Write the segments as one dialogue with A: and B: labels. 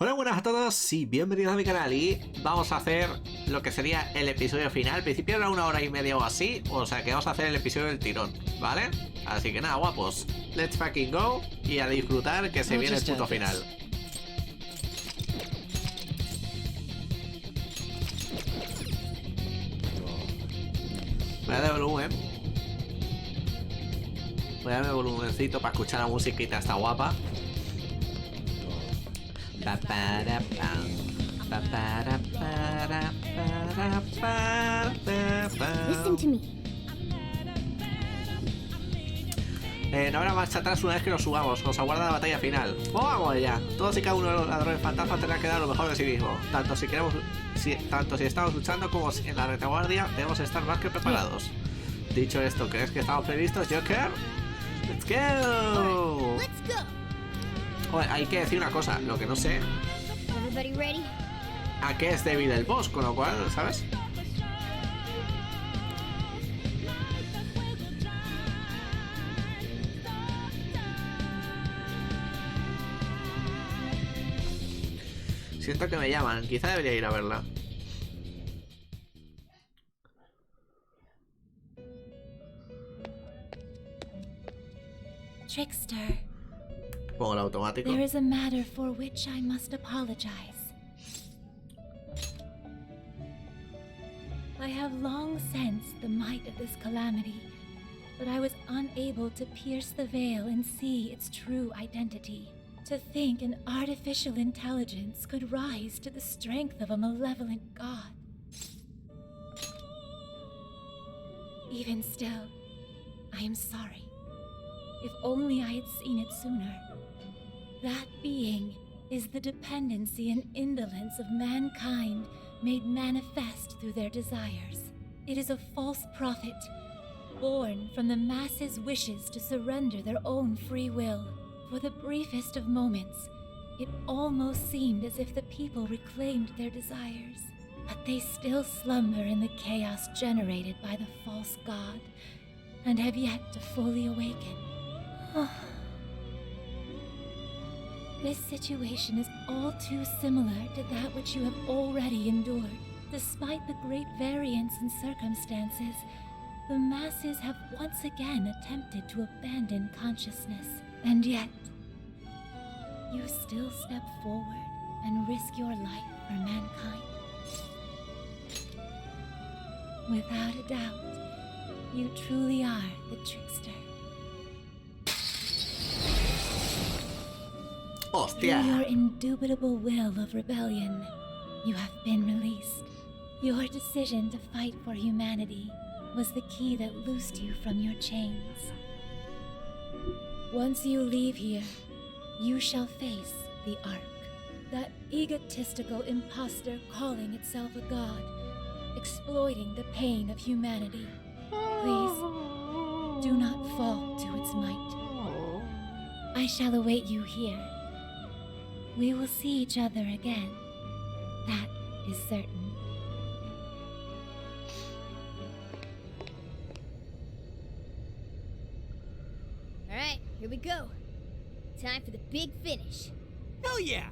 A: Hola, buenas a todos y bienvenidos a mi canal. Y vamos a hacer lo que sería el episodio final. Al principio era 1 hora y media o así, o sea que vamos a hacer el episodio del tirón, ¿vale? Así que nada, guapos, let's fucking go y a disfrutar que se viene el puto final. Voy a dar volumen. Voy a dar volumencito para escuchar la musiquita esta guapa.
B: Listen to me.
A: No habrá marcha atrás una vez que nos subamos. Nos aguarda la batalla final. ¡Vamos ya! Todos y cada uno de los ladrones fantasmas tendrá que dar lo mejor de sí mismo. Tanto si estamos luchando como si en la retaguardia debemos estar más que preparados. Dicho esto, ¿crees que estamos previstos, Joker? ¡Let's go!
B: Let's go.
A: Oye, hay que decir una cosa, lo que no sé
B: Everybody ready?
A: a qué es débil el boss, con lo cual, ¿sabes? Siento que me llaman, quizá debería ir a verla.
C: Trickster,
A: Pongo el automático.
C: there is a matter for which I must apologize. I have long sensed the might of this calamity, but I was unable to pierce the veil and see its true identity. To think an artificial intelligence could rise to the strength of a malevolent god. Even still, I am sorry. If only I had seen it sooner. That being is the dependency and indolence of mankind made manifest through their desires. It is a false prophet, born from the masses' wishes to surrender their own free will. For the briefest of moments, it almost seemed as if the people reclaimed their desires. But they still slumber in the chaos generated by the false god, and have yet to fully awaken. This situation is all too similar to that which you have already endured. Despite the great variance in circumstances, the masses have once again attempted to abandon consciousness. And yet, you still step forward and risk your life for mankind. Without a doubt, you truly are the trickster.
A: ¡Hostia!
C: Through your indubitable will of rebellion, you have been released. Your decision to fight for humanity was the key that loosed you from your chains. Once you leave here, you shall face the Ark, that egotistical imposter calling itself a god, exploiting the pain of humanity. Please, do not fall to its might. I shall await you here. We will see each other again. That is certain.
B: All right, here we go. Time for the big finish.
D: Hell yeah!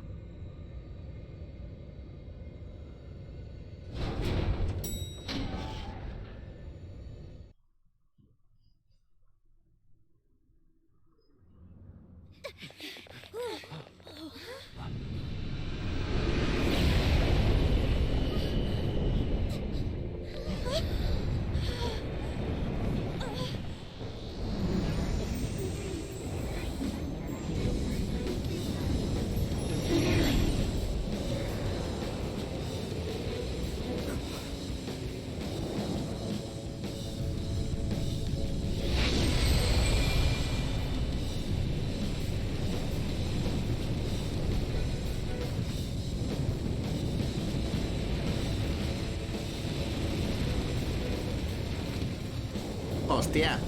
A: ¡Hostia!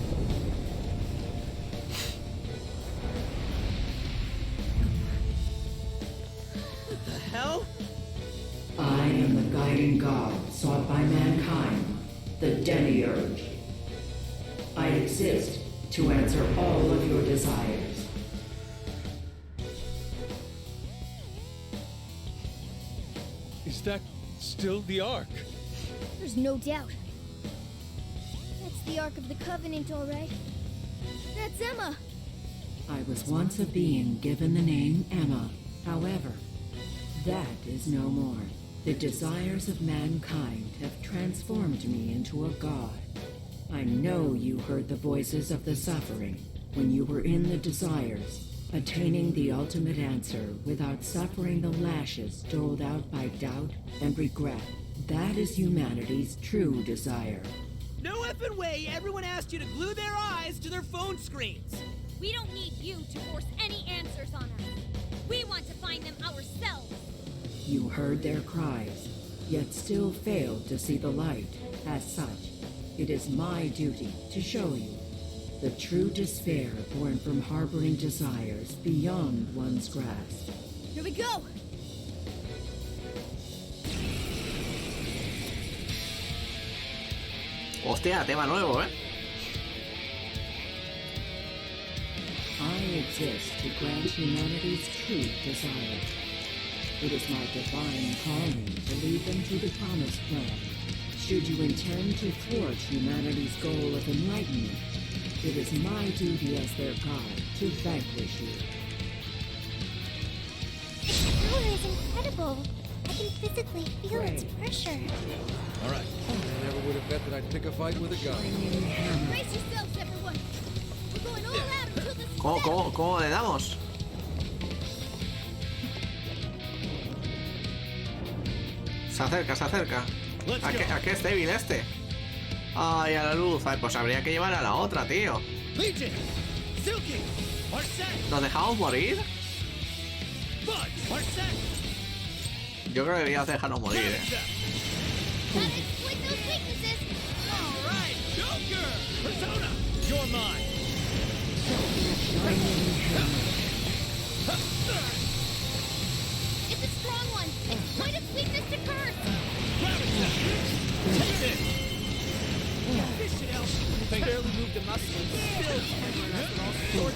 D: What the hell?
E: I am the guiding god sought by mankind, the Demiurge. I exist to answer all of your desires.
F: Is that still the Ark?
B: There's no doubt. That's the Ark of the Covenant, all right. That's Emma.
E: I was once a being given the name Emma. However, that is no more. The desires of mankind have transformed me into a god. I know you heard the voices of the suffering when you were in the desires, attaining the ultimate answer without suffering the lashes doled out by doubt and regret. That is humanity's true desire.
D: No effing way everyone asked you to glue their eyes to their phone screens.
G: We don't need you to force any answers on us. We want to find them ourselves.
E: You heard their cries, yet still failed to see the light. As such, it is my duty to show you the true despair born from harboring desires beyond one's grasp.
B: Here we go.
A: Hostia, tema nuevo,
E: I exist to grant humanity's true desire. It is my divine calling to lead them to the promised land. Should you intend to thwart humanity's goal of enlightenment, it is my duty as their god to vanquish you.
B: This power is incredible. I can physically feel its pressure.
F: All right. I never would have bet that I'd pick a fight with a gun.
B: Brace yourselves, everyone. We're going all out until this is
A: ¿Cómo le damos? Se acerca. ¿A qué es débil este? Ay, a la luz. Ay, pues habría que llevar a la otra, tío.
D: Legion, Silky, Arsene,
A: ¿Nos dejamos morir?
D: Bud, Arsene,
A: Yo creo que deberíamos dejarnos morir,
B: Gotta exploit those weaknesses.
D: all right, Joker, Persona, you're mine.
B: It's a strong one. Exploit its weakness to curse.
D: Take this. This shit else. Barely moved the muscle. Still,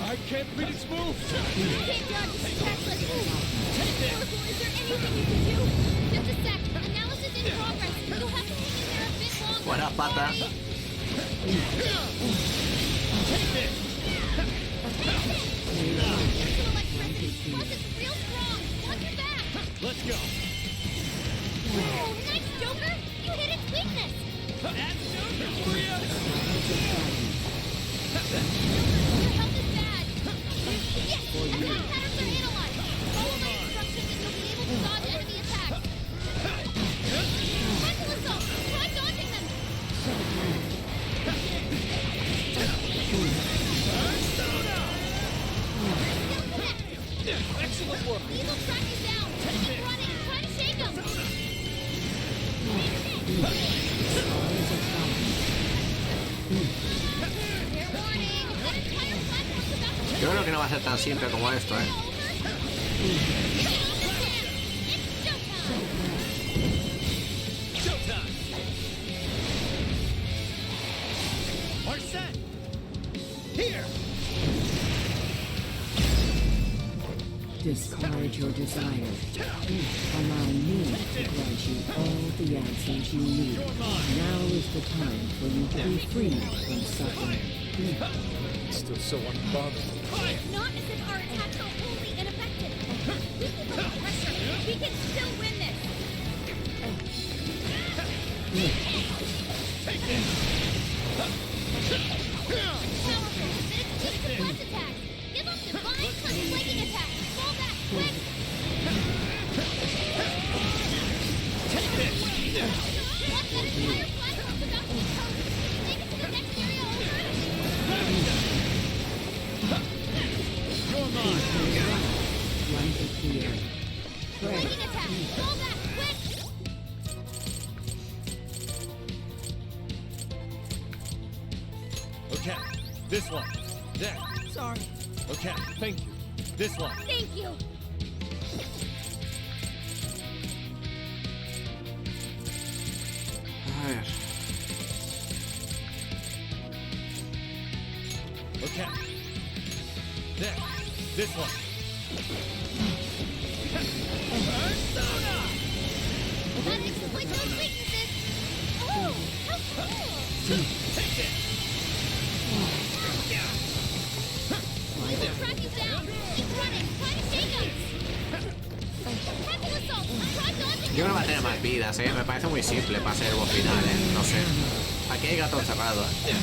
F: I can't beat its moves.
B: You can't dodge its attacks like this. Oracle, is there anything you can do? Just a sec. Analysis in progress. You'll have to hang in there a bit longer.
A: Buena pata.
D: take this.
B: Mental electricity. Plus, it's real strong. Watch your back.
D: Let's go.
B: Oh, nice, Joker. You hit its weakness.
D: That's Joker for you.
B: Your health is bad. Yes, attack patterns are analyzed. Follow my instructions and you'll be able to dodge enemy attacks. Mental assault. Try dodging them. Still connect.
D: Excellent work.
B: These will track you down. Keep running. Try to shake them. Fair warning. That entire platform's about to
A: Yo creo que no va a ser tan simple como esto,
B: It's showtime!
D: Showtime. Arsene, here.
E: Discard your desires. Allow me to grant you all the answers you need. Now is the time for you to be free from suffering.
F: It's still so unbothered.
G: It's not as if our attacks are wholly ineffective. We keep up the pressure. We can still win this.
D: Take this.
B: Powerful, but it's weak to blast attacks. Give up divine flanking attacks. Fall back, quick!
D: Take this.
B: Look, that entire platform's about to be covered. Make it to the next area over.
D: You're mine.
E: Light is here.
B: Flanking attack. Fall back, quick!
F: Okay, this one. There.
D: Sorry.
F: Okay, thank you. This one.
B: Thank you!
A: A ver.
F: Okay. There. This one.
D: Persona.
B: Gotta exploit those weaknesses. Oh, how cool!
D: Take it!
B: Keep tracking down. Keep running. Try to shake us. Heavy assault. Try dodging.
A: Yo no va a tener más vidas, me parece muy simple para ser el boss final, no sé. Aquí hay gato encerrado.
B: It's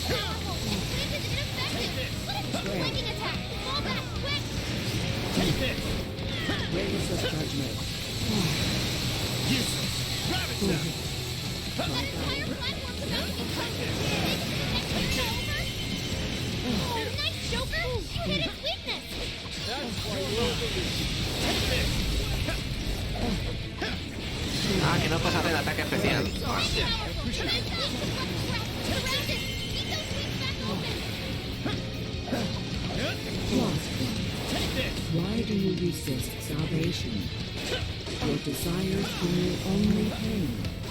B: powerful, but it is ineffective. What a flanking attack. Fall back, quick.
E: Rays of judgment.
D: Useless! Grab it down!
B: That entire platform's about to be covered. Think it's the next turn over? Oh, nice, Joker. You hit its weakness.
D: That's why we're
B: Take this.
A: Ah, que no puedes hacer el ataque especial. Ah.
B: Powerful. Tremendous. Surround it. Keep those wings back open.
E: Lost one.
D: Take this!
E: Why do you resist salvation? Your desires bring you only pain.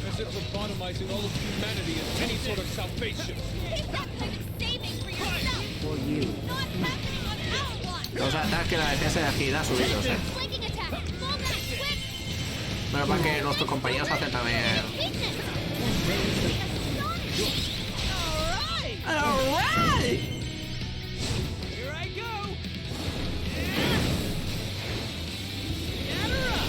F: As if lobotomizing all of humanity is any sort of salvation.
B: Keep that kind of saving for yourself.
E: For you.
B: Not happening on our watch.
A: Los ataques, la defensa y la agilidad subidos,
B: Flanking attack. Fall back, quick.
A: Menos mal que nuestros compañeros hacen también.
B: Weakness. Astonishing.
A: Alright!
D: Here I go! Gather up!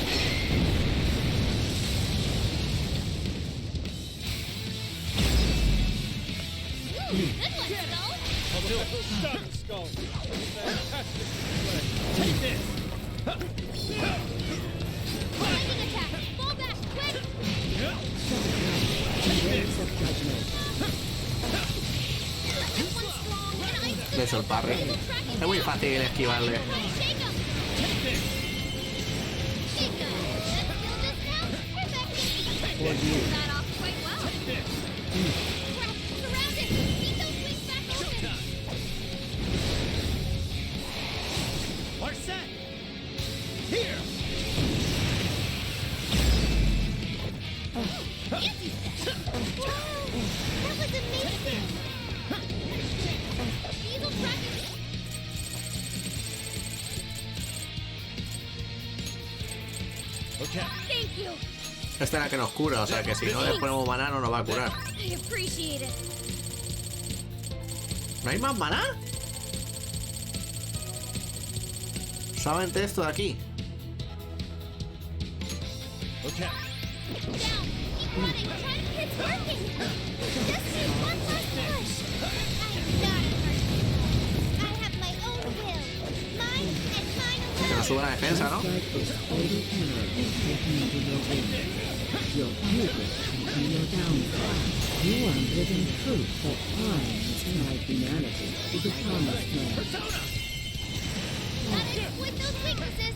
B: Good one, Skull.
F: Stunning skull. Fantastic.
D: Take this!
B: Flanking attack. Fall back, quick.
E: Rays of judgment.
B: This one's strong, and I
A: Le hizo el parry. Es muy fácil esquivarle.
B: shake 'em.
D: Take this!
B: Shake 'em. That skill just now? Perfect.
E: For you.
B: That off quite well.
D: Take this!
B: Crap. Surround it. Keep those wings back open.
D: We're set! Here!
B: Fancy step. Whoa. That was amazing. Diesel tracking.
D: Okay.
B: Thank you.
A: Esta es la que nos cura, o sea que si no le ponemos maná no nos va a curar.
B: I appreciate it.
A: ¿No hay más maná? Solamente esto de aquí.
D: Okay.
B: Down. Keep running. It's working. Just need one last push. I'm not a person. I have my own will. Mine and mine
A: Que nos
B: alone.
A: sube la defensa, ¿no?
E: That is total error in taking to your wing. Your hubris will be your downfall. You are living proof that I must guide humanity to the promised land.
B: Gotta exploit those weaknesses.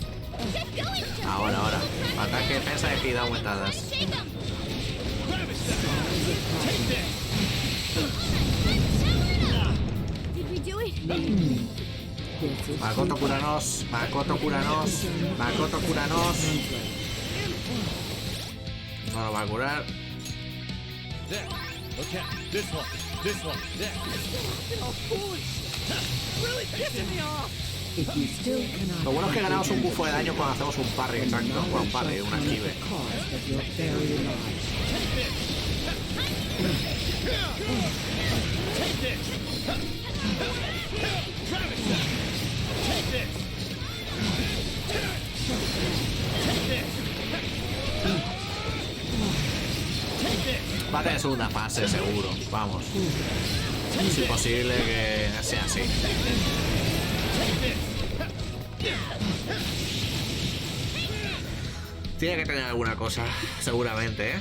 B: Get going, Joker.
A: Ahora. Ataque, defensa y agilidad aumentadas.
B: Shake 'em.
D: Grab it down! Take this!
B: Did we do it?
E: This is
A: Makoto, cúranos. Makoto, cúranos. Makoto, cúranos. No nos va a curar.
D: There. Okay. This one. There. Oh, holy shit! Really pissing me off!
E: If you still cannot
A: Lo bueno es que ganamos un buffo de daño cuando hacemos un parry, exacto. Bueno, un parry, un esquive.
E: cost of your very life.
D: Take this! Take this! Grab it down! Take this! Take this! Take this!
A: Va a tener segunda fase, seguro. Vamos. Es imposible que sea así. Tiene que tener alguna cosa, seguramente, ¿eh?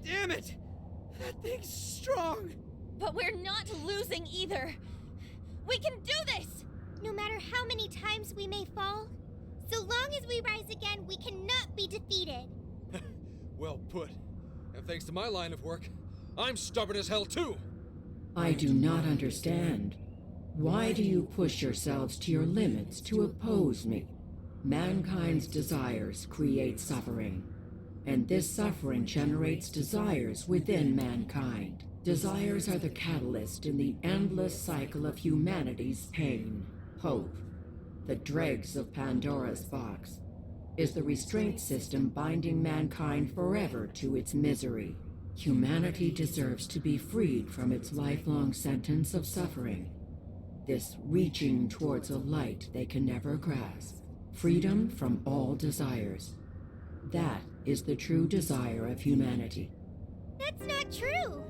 D: Damn it! That thing's strong!
G: But we're not losing either. We can do this!
B: No matter how many times we may fall, so long as we rise again, we cannot be defeated.
F: Well put. And thanks to my line of work, I'm stubborn as hell too.
E: I do not understand. Why do you push yourselves to your limits to oppose me? Mankind's desires create suffering, and this suffering generates desires within mankind. Desires are the catalyst in the endless cycle of humanity's pain, hope, the dregs of Pandora's box. is the restraint system binding mankind forever to its misery. Humanity deserves to be freed from its lifelong sentence of suffering. This reaching towards a light they can never grasp. Freedom from all desires. That is the true desire of humanity.
B: That's not true.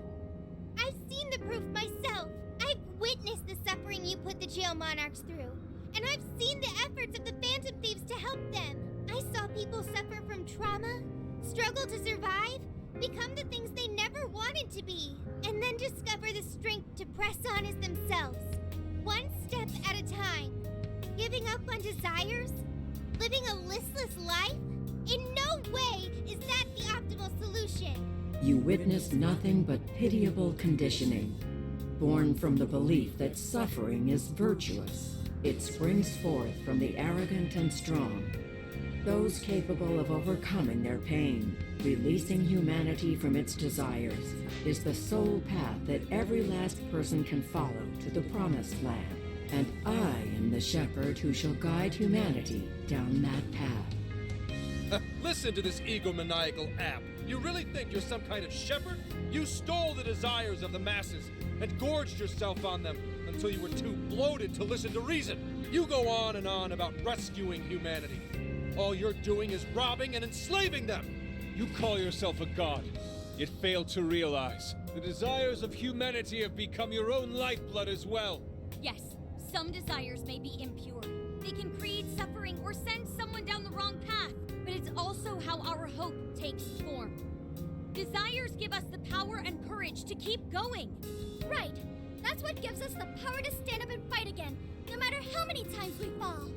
B: I've seen the proof myself. I've witnessed the suffering you put the jail monarchs through. And I've seen the efforts of the Phantom Thieves to help them. I saw people suffer from trauma, struggle to survive, become the things they never wanted to be, and then discover the strength to press on as themselves. One step at a time. Giving up on desires? Living a listless life? In no way is that the optimal solution.
E: You witness nothing but pitiable conditioning, born from the belief that suffering is virtuous. It springs forth from the arrogant and strong, those capable of overcoming their pain. Releasing humanity from its desires is the sole path that every last person can follow to the promised land. And I am the shepherd who shall guide humanity down that path.
F: Listen to this egomaniacal app. You really think you're some kind of shepherd? You stole the desires of the masses and gorged yourself on them until you were too bloated to listen to reason. You go on and on about rescuing humanity. All you're doing is robbing and enslaving them.
D: You call yourself a god, yet fail to realize the desires of humanity have become your own lifeblood as well.
G: Yes, some desires may be impure. They can create suffering or send someone down the wrong path, but it's also how our hope takes form. Desires give us the power and courage to keep going.
B: Right. That's what gives us the power to stand up and fight again, no matter how many times we fall.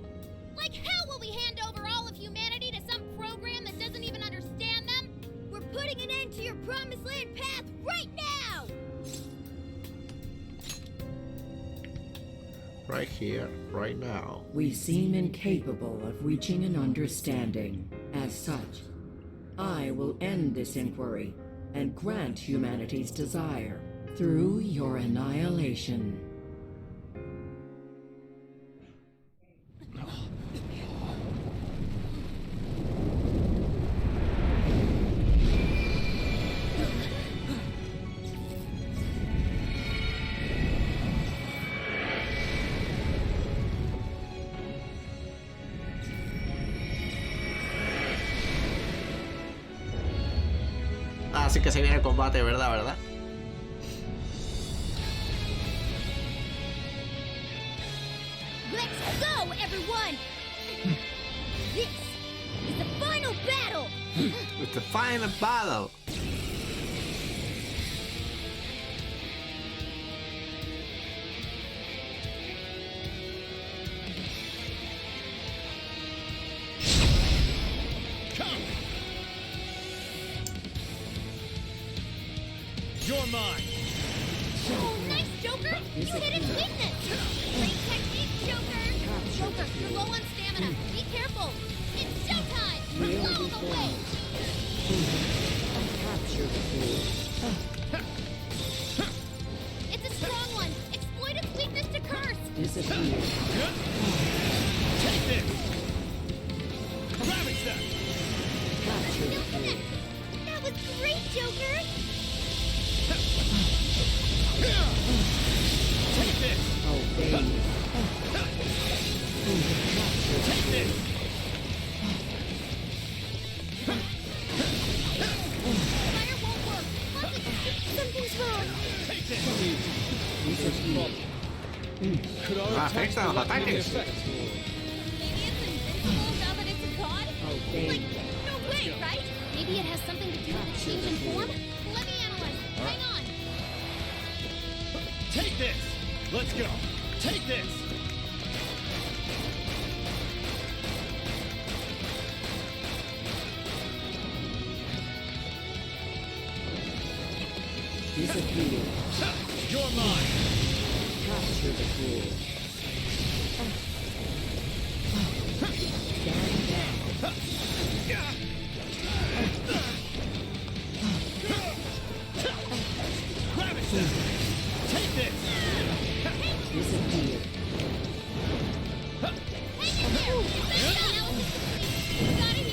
B: Like how will we hand over all of humanity to some program that doesn't even understand them? We're putting an end to your promised land path right now!
A: Right here, right now.
E: We seem incapable of reaching an understanding. As such, I will end this inquiry and grant humanity's desire through your annihilation.
A: Así que se viene el combate, ¿verdad?
B: Let's go, everyone! This is the final battle!
A: It's the final battle.
D: You're mine!
B: Oh, nice, Joker! You hit his weakness! Great technique, Joker! Joker, you're low on stamina. Be careful! It's showtime! Blow him away!
E: Capture the fool.
B: It's a strong one! Exploit its weakness to curse!
E: Disappear.
D: Take this! Ravage them!
E: Capture the
B: Still
E: fool.
B: connected! That was great, Joker!
D: Take this!
E: Obey me.
D: Take this!
B: Fire won't work! Something's wrong!
D: Take this!
E: Disappear.
D: Could our
A: Afecta a los
D: not be the
A: ataques.
D: effect?
G: Maybe it's invincible now that it's a god?
E: Obey
B: Like,
E: me.
B: no way, right? Maybe it has something to do with the change in form? Let me analyze it. Hang on!
D: Take this! Let's go! Take this!
E: Disappear.
D: You're mine!
E: Capture the fool. Stand down.
D: Ravage them! Take this!
E: Disappear.
B: Hang in there! Now it's complete! We gotta heal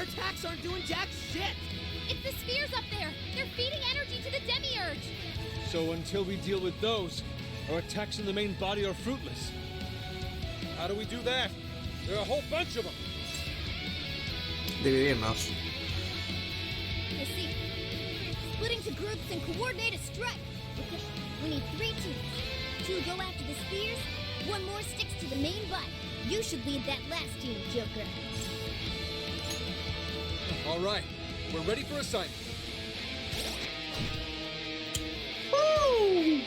H: Our attacks aren't doing jack shit!
G: It's the spheres up there! They're feeding energy to the demiurge!
F: So until we deal with those, our attacks in the main body are fruitless. How do we do that? There are a whole bunch of them.
A: Dividirnos.
B: I see. Split into groups and coordinate a strike. Okay, we need 3 teams. 2 go after the spheres, 1 more sticks to the main body. You should lead that last team, Joker.
F: All right, we're ready for assignment.
A: Woo!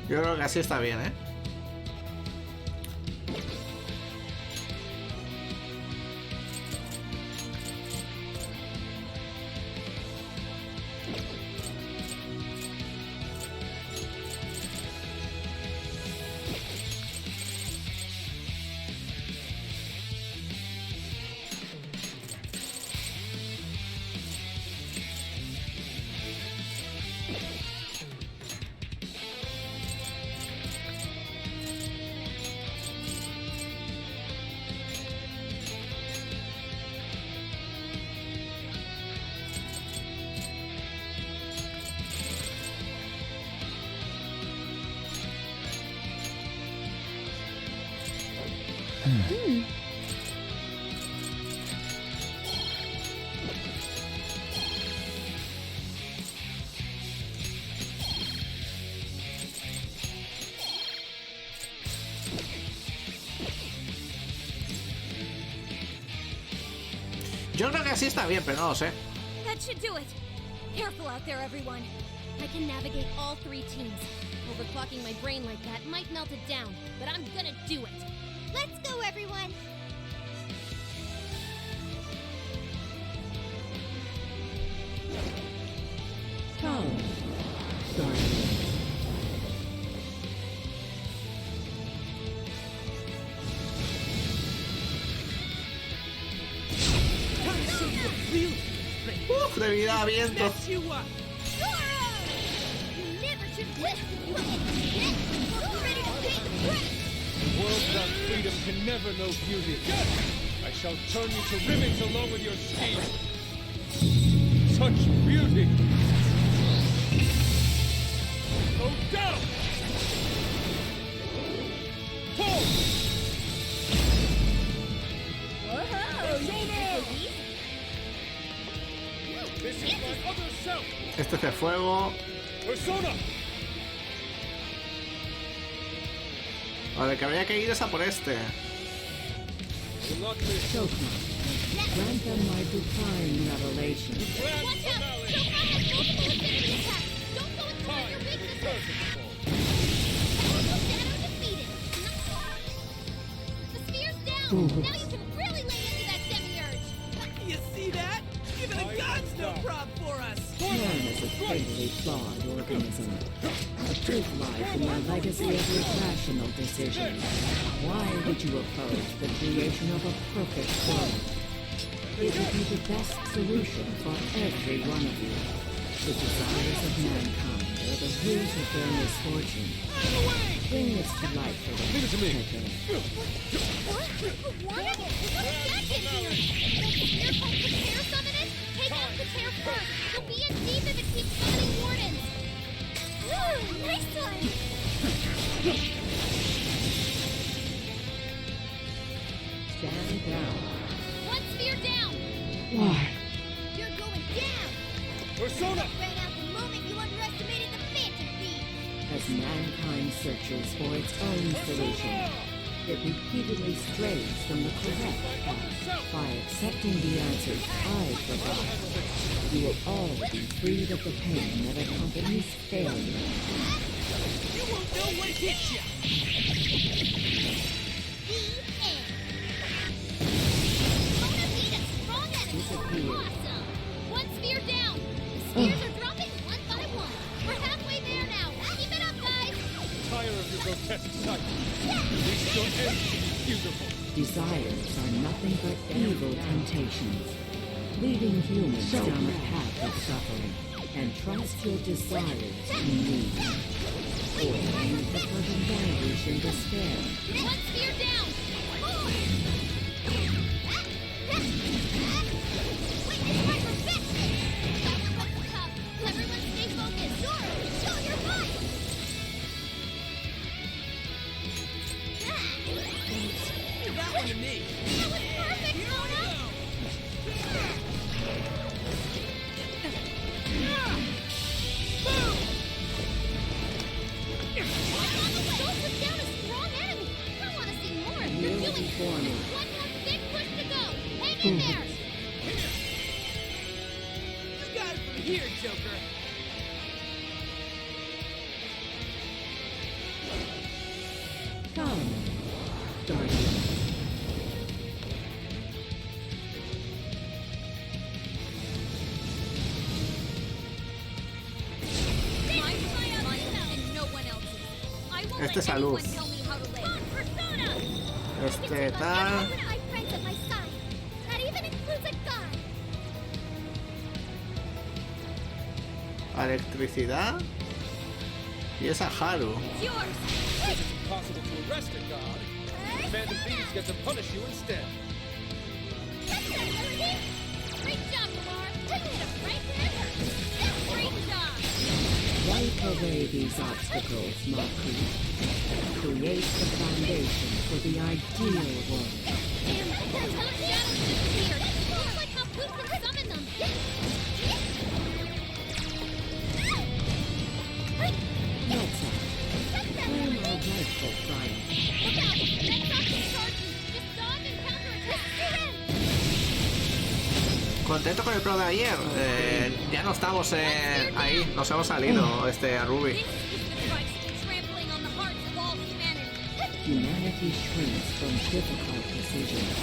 A: Yo creo que así está bien, ¿eh? Yo creo que así está bien, pero no lo sé.
G: That should do it! Careful out there, everyone!
B: I can navigate all 3 teams. Overclocking my brain like that might melt it down, but I'm gonna do it. Let's go, everyone!
E: Come, darling.
A: De vida a viento.
B: You never should quit! You are ready to pay the price!
F: A world without freedom can never know beauty. I shall turn you to ribbons along with your steed. Such beauty! Go down! Pull! This is my other self!
A: Este es de fuego.
F: Persona!
A: Vale, que habría que ir es a por este.
F: Will not miss.
E: Joker, grant them my divine revelation.
F: Grand
B: Watch out!
F: finale!
B: Joker has multiple affinity attacks! Don't go into
F: Time
B: your weaknesses!
F: curtain.
B: Shadow defeated! The spear's down!
E: Ooh.
B: Now you can really lay into that demiurge!
H: You see that? Even the gods no prob for us!
E: Man is a fatally flawed organism. The truth lies in your legacy of irrational decisions. Why would you oppose the creation of a perfect world? It would be the best solution for every one of you. The desires of mankind are the root of their misfortune. Bring this to light for them.
F: Leave it to me.
B: What? What is that in here? You're called the tear summon it? Take out the tear first! You'll be in deep if it keeps summoning wardens! Ooh, nice one!
E: Stand down.
B: One spear down!
E: Why?
B: You're going down!
F: Persona!
B: Ran out the moment you underestimated the Phantom Thief!
E: As mankind searches for its own solution, it repeatedly strays from the correct path. By accepting the answers I provide, you will all be freed of the pain that accompanies failure.
H: You won't know what hit you!
B: The end! Mona beat us strong as
E: desires are nothing but evil temptations, leading humans down a path of suffering. And trust your desires in me. Or you prefer to languish in despair.
B: One spear down! Oh. Wait, this part was fixed! Someone wants the cup. Everyone stay focused. Zora, show your might!
H: You got one to me.
B: That was perfect, Mona! Don't put down a strong enemy! I want to see more of you doing
E: before me.
B: One more big push to go! Hang in there!
H: You got it from here, Joker.
E: Come, Guardian.
G: My plan and no one else's. I won't
A: Este
G: let
A: es a
G: anyone
A: luz.
G: tell me how to live.
B: Persona!
A: Este tal.
B: I friends at my side. That even includes a god.
A: Electricidad. Y esa Haru.
G: It's yours.
F: Since it's impossible to arrest a god, the Phantom Thieves get to punish you instead.
B: Great job, Lamar. You made a right answer.
G: Great job.
E: Wipe away these obstacles, Marquis. Create the foundation for the ideal world.
B: Damn, those shadows disappeared. Looks like how Poop can summon them.
E: Let's claim our rightful triumph.
B: Look out! Next up is charging. Just dodge and counterattack.
A: Contento con el pro de ayer. Ya no estamos ahí. Nos hemos salido a Ruby.
G: This is the price of trampling on the hearts of all humanity.
E: Humanity shrinks from difficult decisions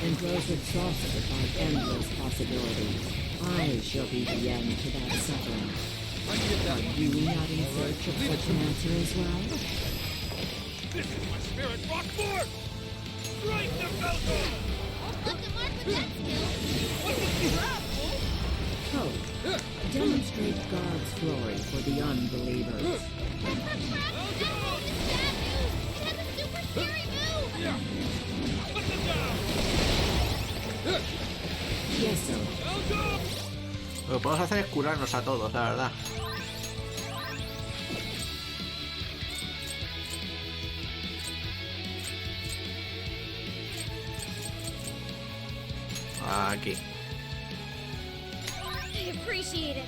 E: and grows exhausted by endless possibilities. I shall be the end to that suffering.
F: I can get that
E: Are
F: one.
E: you not in search of such an answer as well?
F: This is my spirit rock force! Strike the Velcro!
B: Left a mark with that skill.
E: Hope. Demonstrate God's glory for the unbelievers.
B: That move is bad news. It has a super scary move.
F: Yeah! Put them down!
E: Yes, sir.
F: Velcro!
A: Lo que podemos hacer es curarnos a todos, la verdad. Aquí.
B: I appreciate it.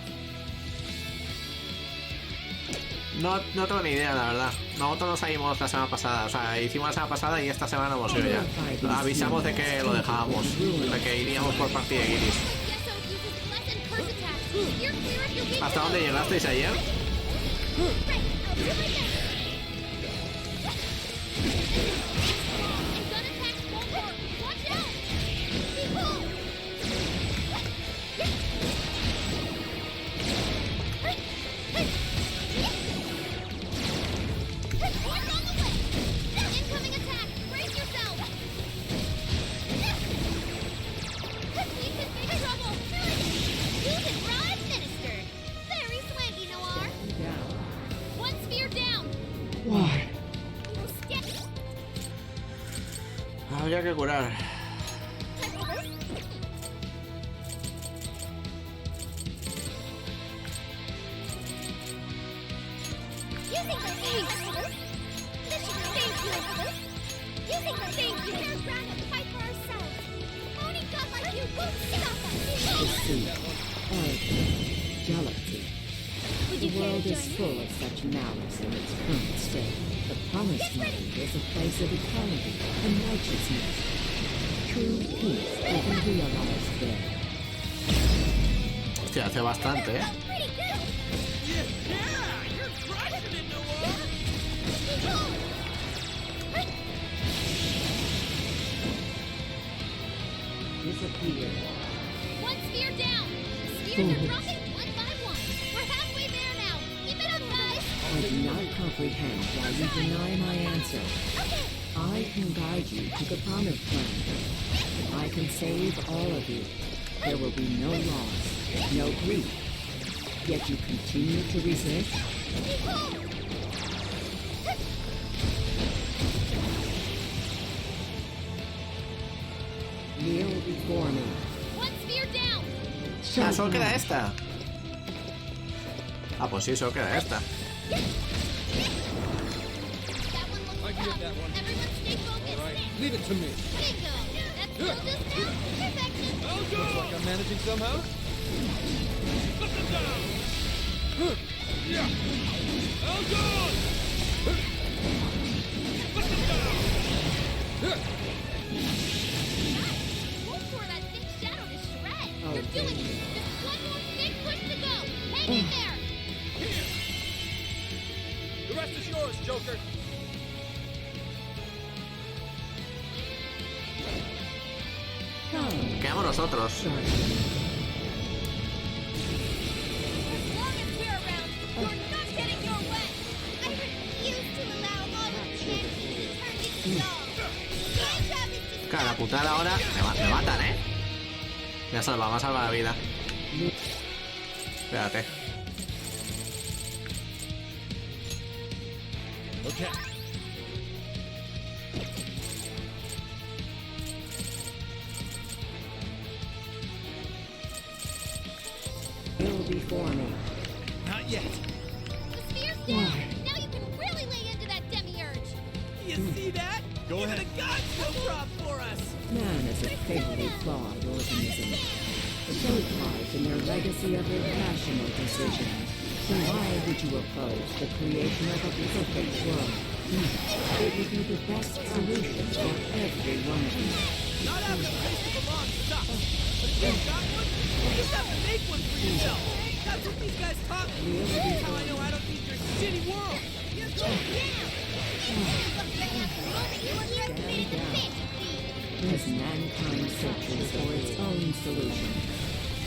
A: No tengo ni idea, la verdad. Nosotros nos salimos la semana pasada. O sea, hicimos la semana pasada y esta semana hemos ido ya. Avisamos de que lo dejábamos. De que iríamos por partida de guiris.
B: Yeso uses less and curse attacks. You're clear if you
A: ¿Hasta dónde llegasteis ayer?
B: Right, I'll do my best. And gun attacks won't work. Watch out! Behold! What's on the way? Incoming attack! Brace yourself! He's in big trouble! Use it, Rod Minister! Very swanky, Noir!
E: Down.
B: One spear down!
E: Why?
B: You sketch!
A: Habría que curar.
B: Using the thank you. We're ground to fight for ourselves. Only God like you won't stop us.
E: Deceit, arrogance, jealousy.
B: Would
E: The
B: you care
E: world
B: to
E: is
B: join me?
E: full of such malice in its current state. The promised land is a place of equality and righteousness. True peace will be realized there.
A: Hostia, hace bastante, ¿eh?
B: Pretty good.
H: Yeah, you're crushing it, Noah.
B: Behold!
E: Disappear.
B: One spear down. The spears are dropping one by one. We're halfway there now. Keep it up, guys.
E: I do not comprehend why you deny my answer.
B: Okay,
E: I can guide you to the promised land. I can save all of you. There will be no loss, no grief. Yet you continue to resist? Kneel before me.
G: One spear down.
A: Ah, solo queda esta. Ah, pues sí, solo queda esta.
G: That one looks
F: I can get that one.
G: Everyone stay focused.
F: All right, leave it to me.
G: Bingo. That's still just now. Perfection.
F: Looks like I'm managing somehow. Put them down. Yeah. All gone. Put them down.
G: We'll pour that thick shadow to shreds.
E: Oh,
G: You're doing it. Just one more big push to go. Hang in there.
F: Here. The rest is yours, Joker.
E: Come.
A: Quedamos nosotros.
E: Sorry.
G: As long as we're around, you're not getting your way.
B: I refuse to allow all of humanity to turn into dolls. My job is to
A: Claro, la putada ahora me matan, ¿eh? Me ha salvado la vida. Espérate.
D: Okay.
E: Kneel before me.
D: Not yet.
G: The spear's down. Now you can really lay into that demiurge.
H: You see that?
D: Go
H: Even
D: ahead.
H: the gods no prop for us.
E: Man is a fatally flawed organism. So carved in their legacy of irrational decisions. Why would you oppose the creation of a perfect world? It would be the best solution for every one of you.
H: Not after wasting a long stuff. But if you've got one, you just have to make one for yourself. That's what these guys taught me. That's how I know I don't need your shitty world.
B: you're going down. Look back at the moment you underestimated the phantom thieves.
E: As mankind searches for its own solution,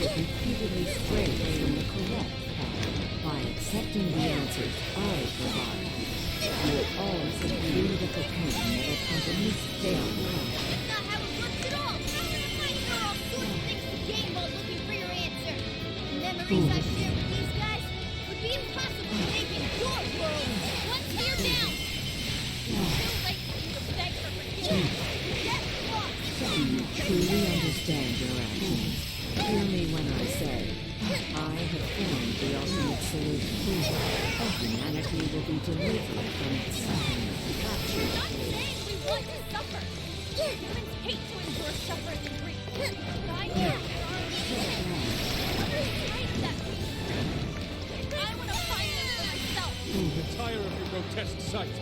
E: it repeatedly strays from the correct path. By accepting the answers I provide, you will all succeed at the pain of a company's failed path.
B: That's not how it works at all. I'm gonna find you all sorts of things to gain while looking for your answer. The memories I share with these guys would be impossible to make in your world.
G: One spear down. Too late for you to beg for forgiveness. Get lost.
E: Do you truly understand your actions? Hear me when I say, I have formed the ultimate solution. Humanity will be delivered from its suffering.
G: We're not saying we want to suffer. Humans hate to endure suffering and grief. But I know that I want to find them for myself.
F: Tire of your grotesque sight.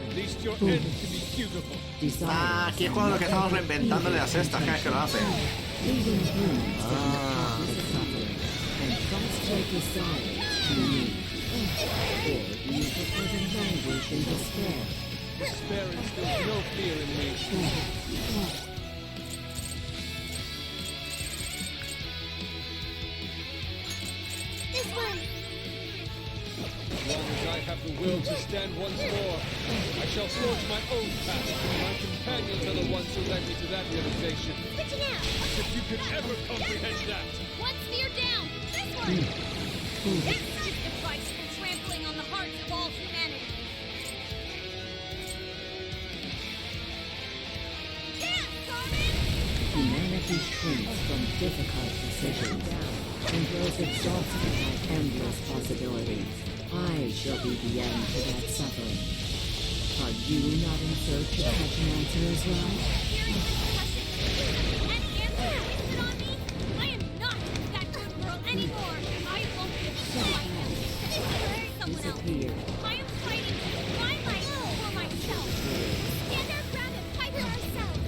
F: At least your end can be beautiful.
A: Ah, aquí es cuando lo que estamos reinventándole las estas, cada vez que lo hace.
E: Leading humans from the path of suffering and frustrate desires to me. Or do you prefer to languish in despair?
F: Despair instills no fear in me.
B: This one.
F: As long as I have the will to stand once more, I shall forge my own path. My companions are the ones who led me to that realization.
B: Switching out.
F: If you could ever comprehend that.
G: One spear down. This one. That's nice advice for trampling on the hearts of all humanity. Damn, Carmen!
E: Humanity shrinks from difficult decisions and grows exhausted by endless possibilities. I shall be the end to that suffering. Are you not in search of such an answer as well?
G: Hearing discussion. Any answer wasted on me? I am not that good girl anymore. I won't give up my life. Someone else.
E: Disappear.
G: I am fighting my life for myself.
B: Stand our ground and fight for ourselves.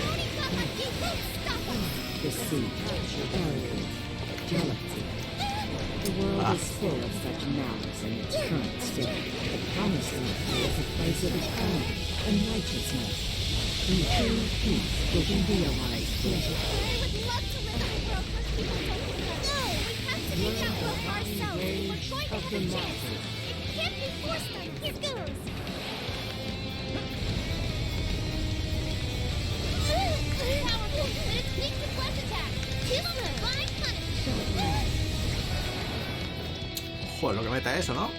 B: Pony Papa, you won't stop us.
E: Deceit, arrogance, jealousy. The world is full of such malice in its current state. The promised land is a place of equality and righteousness. And true peace will be realized there.
B: I would love to live in a world where people don't do that. No, we have to make that world for ourselves. We're going to have a chance. It can't be forced on. Here goes.
A: pues lo que meta eso, ¿no?
B: Are you?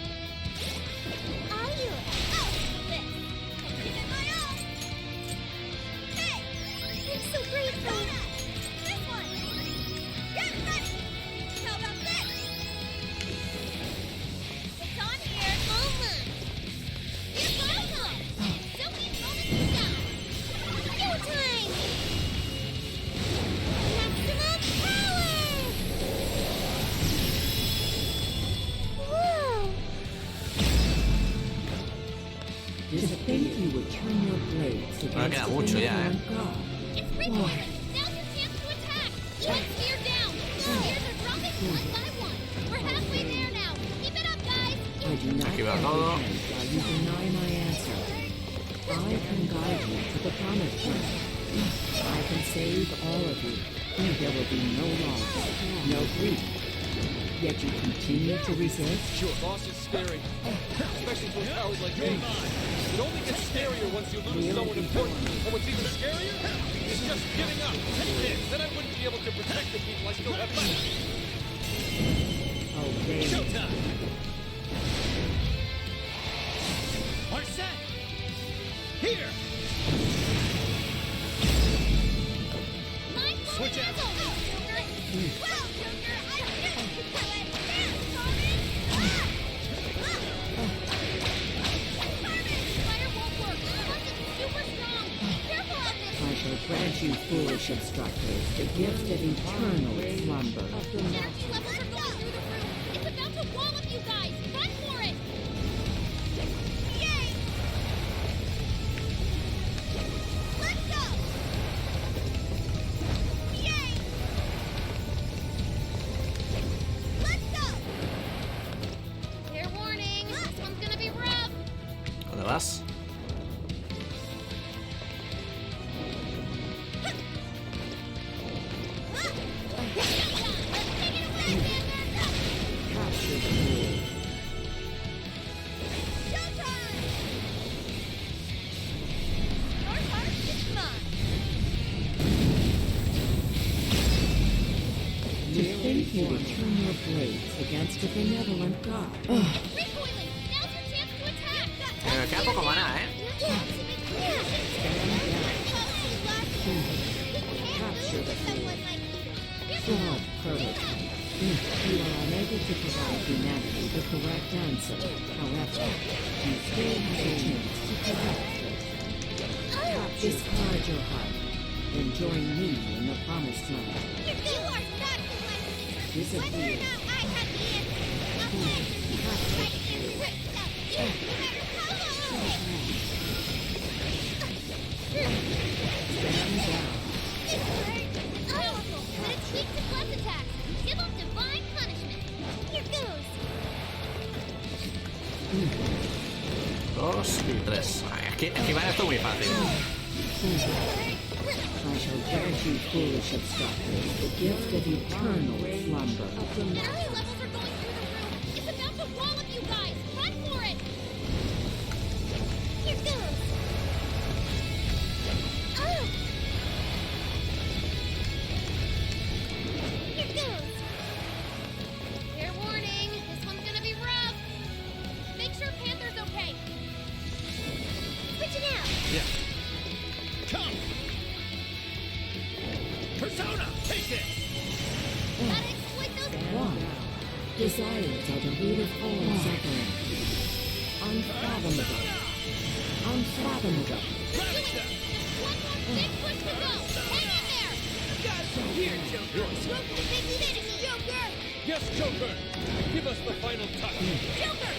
B: Oh, this. Give it my all. Hey! I'm so grateful. This one. Get ready. How about this? It's on here. Almost. You're welcome. Don't keep holding me down. Go time. Maximum power. Whoa.
E: To think you would turn your blades
A: Ahora
E: against
A: queda
E: the
A: mucho ya,
E: benevolent God.
B: It's recoiling. Now's your chance to attack. One spear down. Spears are dropping one by one. We're halfway there now. Keep it up, guys.
E: I do not
A: Aquí va todo.
E: comprehend why you deny my answer. I can guide you to the promised land. I can save all of you. There will be no loss, no grief. Yet you continue to resist?
F: Sure, loss is scary. Especially for cowards like me. It only gets scarier once you lose someone important. And what's even scarier is just giving up. Then I wouldn't be able to protect the people I still have left.
E: Obey me.
D: Showtime! Are set! Here!
B: My
D: Switch
B: fault
D: out.
B: as always, Joker. Well, Joker, I didn't do it. Damn, Carmen. Carmen, fire won't work. Plus, it's super strong. Careful of this.
E: I shall grant you, foolish obstructors, the gift of eternal slumber.
B: Energy levels are going through the roof. It's about to wall up you guys. Run for it. Yay! Let's go. Yay! Let's go. Fair warning. This one's gonna be rough.
A: ¿Dónde vas?
B: Let's take it away, Panther.
E: Capture the fool.
B: Showtime! Your heart is mine.
E: To think you would turn your blades against a benevolent God.
B: Recoiling! Now's your chance to attack!
A: Queda poco maná, ¿eh?
E: Capture the fool.
B: Someone like you.
E: Flawed protocol. You are unable to provide humanity the correct answer. However, you still have a chance to correct it. Discard your heart and join me in the promised land.
B: You are not collecting.
E: Disappear.
B: Whether or not I have the answer, I'll play. Try to answer it without you, no matter how long it
E: Stand down.
B: This hurt. Powerful, but it's weak to plus attacks. Give them divine punishment. Here goes.
A: 2 y 3. Ay, esquivar esto es muy fácil.
E: I shall grant you, foolish obstructors, the gift of eternal slumber.
B: Energy levels are going through the roof. It's about to wall up you guys. Run for it. Here goes. Oh. Here goes. Fair warning. This one's gonna be rough. Make sure Panther's okay. Switching out.
D: Yeah. Come! Persona! Take it!
B: Gotta exploit those.
E: Why? Desires are the root of all suffering. Unfathomable. Unfathomable.
B: Just one more big push to go. Hang in there.
H: Got some here, Joker.
B: Smoke the big finish, Joker.
F: Yes, Joker! Give us the final touch.
B: Joker,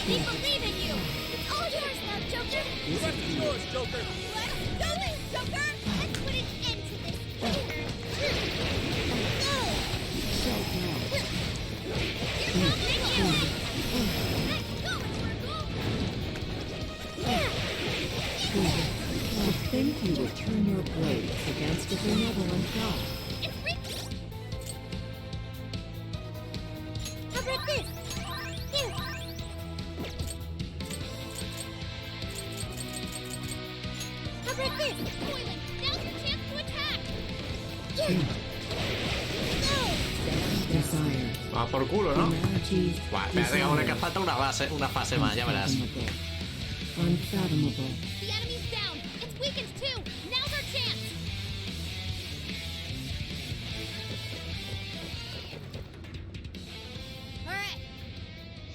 B: we believe in you. It's all yours now, Joker.
F: The rest is yours, Joker!
B: Let's do this, Joker. Let's put an end to this.
E: So now,
B: You're helping you. Let's go, Squirtle.
E: to think you would turn your blades against a benevolent God.
B: It's Ricky. How about this? Here. How about this? Boiling. Now's your chance to attack. Yeah. Go.
E: Stand Desire.
A: Va por culo, ¿no?
E: Humanity's
A: Buah, espérate, ahora que falta una fase más, ya verás.
E: Unfathomable.
B: The enemy's down. It's weakened too. Now's our chance. All right.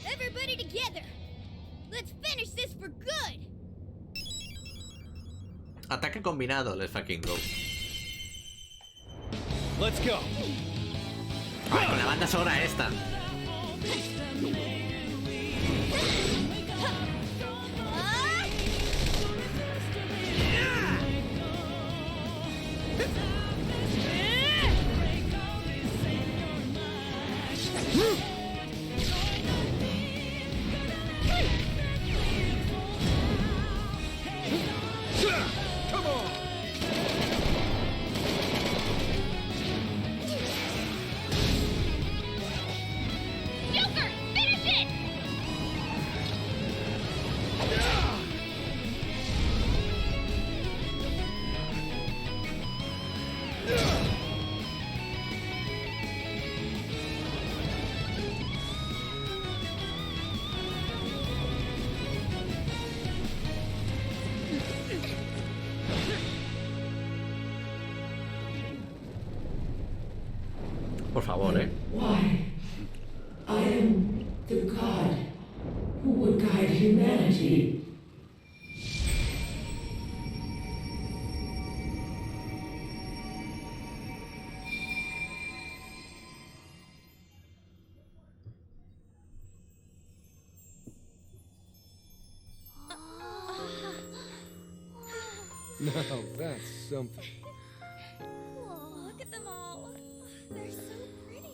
B: Everybody together. Let's finish this for good.
A: Ataque combinado, let's fucking go.
D: Let's go.
A: Ay, con la banda sonora esta.
B: Joker, finish it!
A: Por favor,
E: Why? I am the god who would guide humanity.
F: Now that's something.
G: Oh, look at them all. They're so pretty.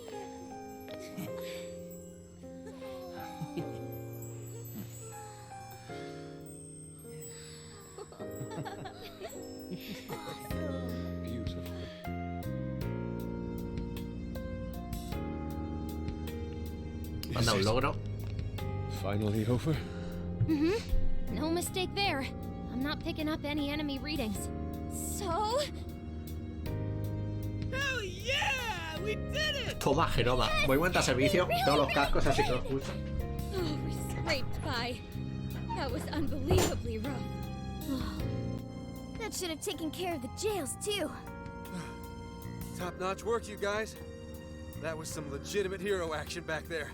F: Beautiful.
A: Manda un logro.
F: Finally over?
B: Mm-hmm. No mistake there. I'm not picking up any enemy readings. So?
H: Hell yeah! We did it!
A: Toma, Genoma. Muy buen servicio. Todos los cascos, así que lo escucho.
G: Oh, we're scraped by. That was unbelievably rough.
B: That should have taken care of the jails, too.
F: Top-notch work, you guys. That was some legitimate hero action back there.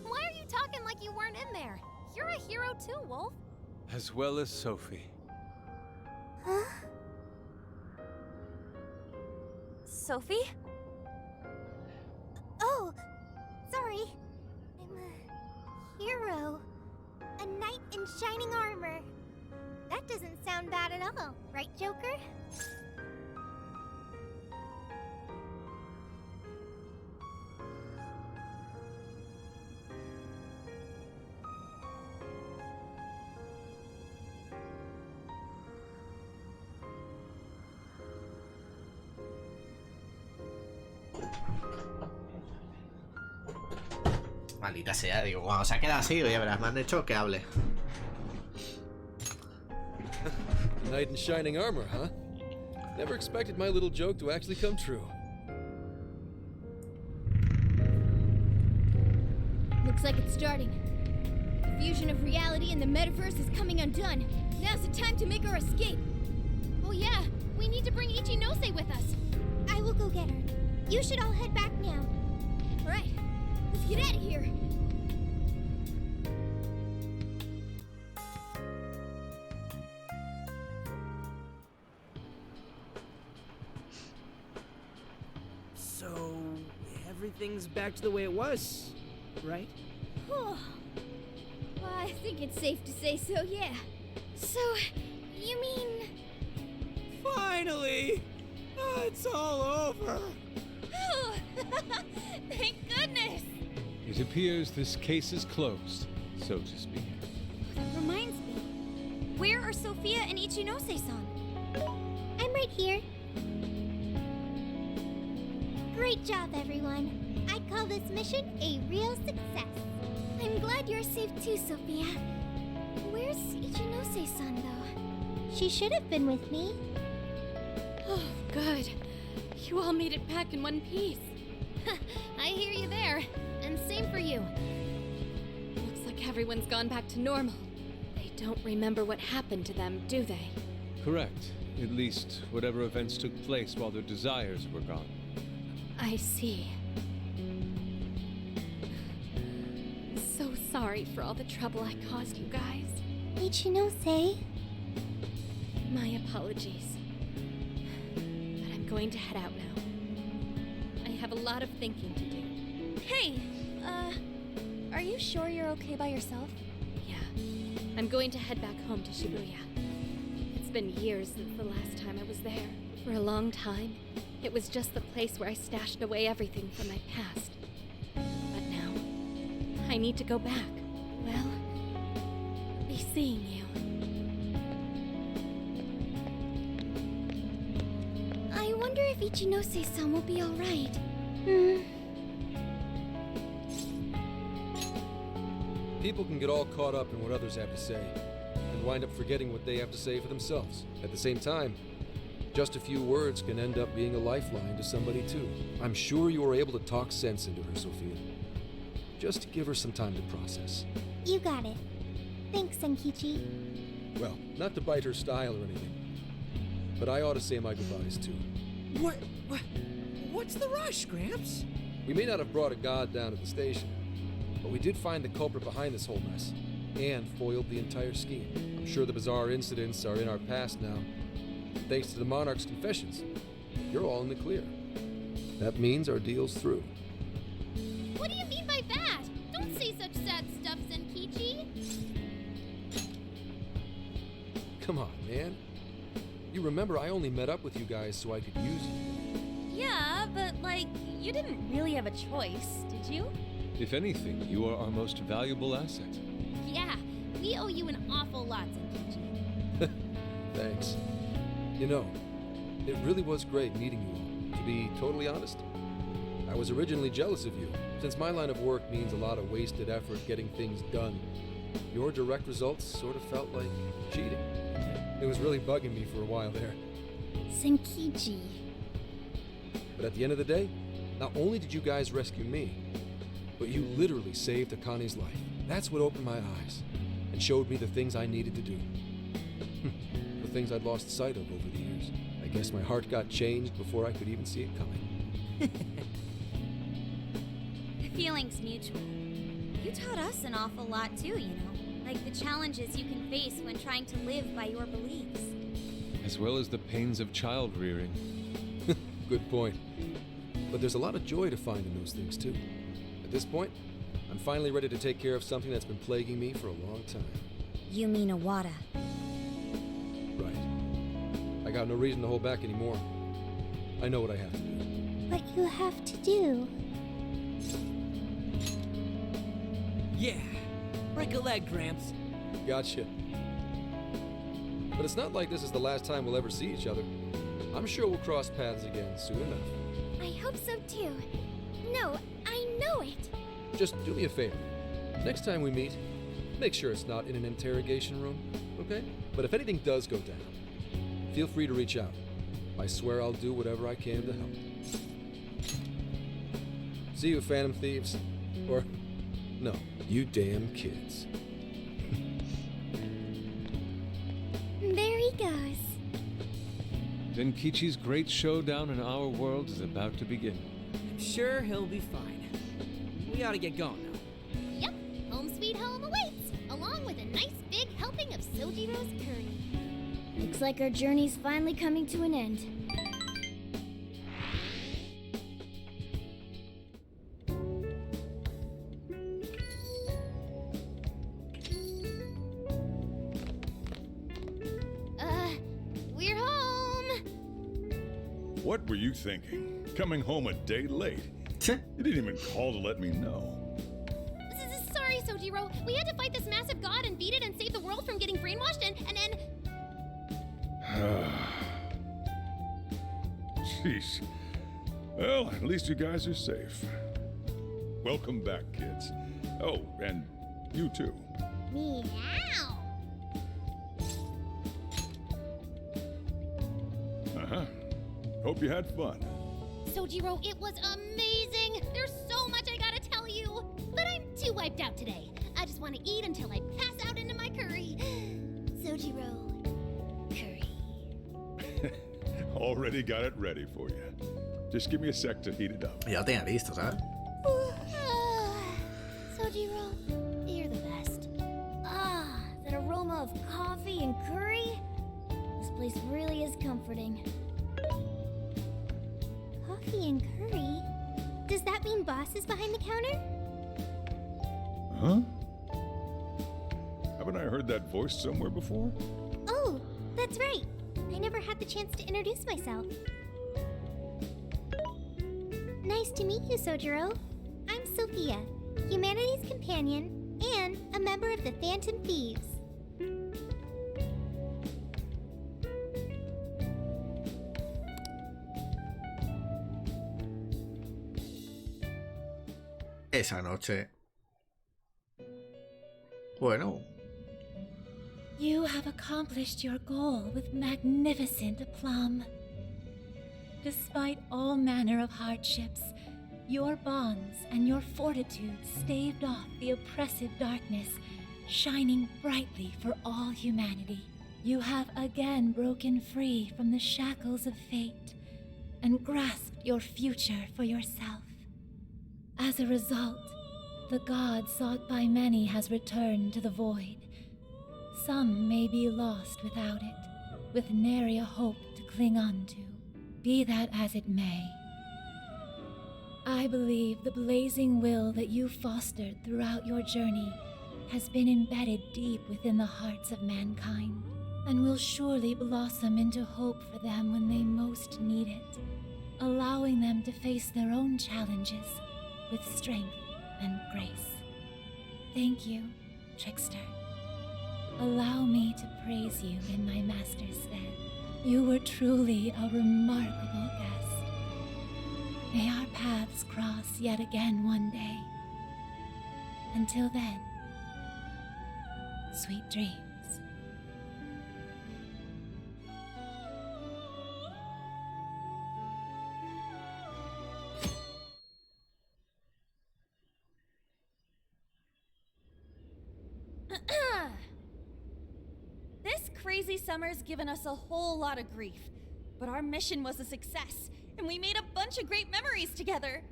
B: Why are you talking like you weren't in there? You're a hero too, Wolf.
F: As well as Sophie.
B: Huh? Sophie? Oh, sorry. I'm a hero. A knight in shining armor. That doesn't sound bad at all, right, Joker?
A: Maldita sea, digo, cuando se ha quedado así, ya verás, me han hecho que hable.
F: Knight in shining armor, huh? Never expected my little joke to actually come true.
B: Looks like it's starting. The fusion of reality and the metaverse is coming undone. Now's the time to make our escape. Oh yeah, we need to bring Ichinose with us. I will go get her. You should all head back now. All right, let's get out of here.
H: So, everything's back to the way it was, right?
B: Well, I think it's safe to say so, yeah. So, you mean...
H: Finally! Oh, it's all over!
G: Oh, thank goodness!
F: It appears this case is closed, so to speak.
G: That reminds me. Where are Sophia and Ichinose-san?
B: I'm right here. Great job, everyone. I call this mission a real success. I'm glad you're safe too, Sophia. Where's Ichinose-san, though? She should have been with me.
G: Oh, good. You all made it back in one piece.
I: I hear you there. And same for you.
G: Looks like everyone's gone back to normal. They don't remember what happened to them, do they?
D: Correct. At least whatever events took place while their desires were gone.
G: I see. So sorry for all the trouble I caused you guys.
B: Ichinose?
G: My apologies. But I'm going to head out now. I have a lot of thinking to do.
I: Hey, are you sure you're okay by yourself?
G: Yeah. I'm going to head back home to Shibuya. It's been years since the last time I was there. For a long time, it was just the place where I stashed away everything from my past. But now, I need to go back. Well, I'll be seeing you.
B: I wonder if Ichinose-san will be alright.
F: People can get all caught up in what others have to say, and wind up forgetting what they have to say for themselves. At the same time, just a few words can end up being a lifeline to somebody too. I'm sure you were able to talk sense into her, Sophia. Just give her some time to process.
B: You got it. Thanks, Senkichi.
F: Well, not to bite her style or anything, but I ought to say my goodbyes too.
H: What's the rush, Gramps?
F: We may not have brought a god down to the station, but we did find the culprit behind this whole mess, and foiled the entire scheme. I'm sure the bizarre incidents are in our past now. Thanks to the Monarch's confessions, you're all in the clear. That means our deal's through.
I: What do you mean by that? Don't say such sad stuff, Senkichi.
F: Come on, man. You remember I only met up with you guys so I could use you.
C: Yeah, but like, you didn't really have a choice, did you?
D: If anything, you are our most valuable asset.
I: Yeah, we owe you an awful lot, Senkichi.
F: Thanks. You know, it really was great meeting you all. To be totally honest, I was originally jealous of you, since my line of work means a lot of wasted effort getting things done. Your direct results sort of felt like cheating. It was really bugging me for a while there.
B: Senkichi.
F: But at the end of the day, not only did you guys rescue me, but you literally saved Akane's life. That's what opened my eyes and showed me the things I needed to do. The things I'd lost sight of over the years. I guess my heart got changed before I could even see it coming.
G: The feeling's mutual. You taught us an awful lot too, you know. Like the challenges you can face when trying to live by your beliefs.
D: As well as the pains of child rearing.
F: Good point. But there's a lot of joy to find in those things too. At this point, I'm finally ready to take care of something that's been plaguing me for a long time.
G: You mean Awada?
F: Right. I got no reason to hold back anymore. I know what I have to do.
B: What you have to do.
H: Yeah. Break a leg, Gramps.
F: Gotcha. But it's not like this is the last time we'll ever see each other. I'm sure we'll cross paths again soon enough.
B: I hope so too. No, I know it.
F: Just do me a favor. Next time we meet, make sure it's not in an interrogation room, okay? But if anything does go down, feel free to reach out. I swear I'll do whatever I can to help. See you, Phantom Thieves. Or, no, you damn kids.
B: There he goes.
D: Denkichi's great showdown in our world is about to begin.
H: I'm sure he'll be fine. We ought to get going now.
I: Yep, home sweet home awaits, along with a nice big helping of Sojiro's curry.
B: Looks like our journey's finally coming to an end.
I: We're home!
J: What were you thinking? Coming home a day late? You didn't even call to let me know.
I: Sorry, Sojiro. We had to fight this massive god and beat it and save the world from getting brainwashed and
J: Jeez. Well, at least you guys are safe. Welcome back, kids. Oh, and you too.
I: Meow!
J: Uh-huh. Hope you had fun.
I: Sojiro, it was amazing! There's so too wiped out today. I just want to eat until I pass out into my curry. Sojiro. Curry.
J: Already got it ready for you. Just give me a sec to heat it up.
A: Ya lo tenía listo, ¿sabes?
B: Sojiro, you're the best. That aroma of coffee and curry? This place really is comforting. Coffee and curry? Does that mean Boss is behind the counter?
J: Huh? Haven't I heard that voice somewhere before?
B: Oh, that's right. I never had the chance to introduce myself. Nice to meet you, Sojiro. I'm Sophia, humanity's companion and a member of the Phantom Thieves.
A: Esa noche. Bueno.
C: You have accomplished your goal with magnificent aplomb. Despite all manner of hardships, your bonds and your fortitude staved off the oppressive darkness, shining brightly for all humanity. You have again broken free from the shackles of fate and grasped your future for yourself. As a result, the god sought by many has returned to the void. Some may be lost without it, with nary a hope to cling on to. Be that as it may, I believe the blazing will that you fostered throughout your journey has been embedded deep within the hearts of mankind, and will surely blossom into hope for them when they most need it, allowing them to face their own challenges with strength and grace. Thank you, Trickster. Allow me to praise you in my master's stead. You were truly a remarkable guest. May our paths cross yet again one day. Until then, sweet dreams.
G: This crazy summer's given us a whole lot of grief, but our mission was a success, and we made a bunch of great memories together.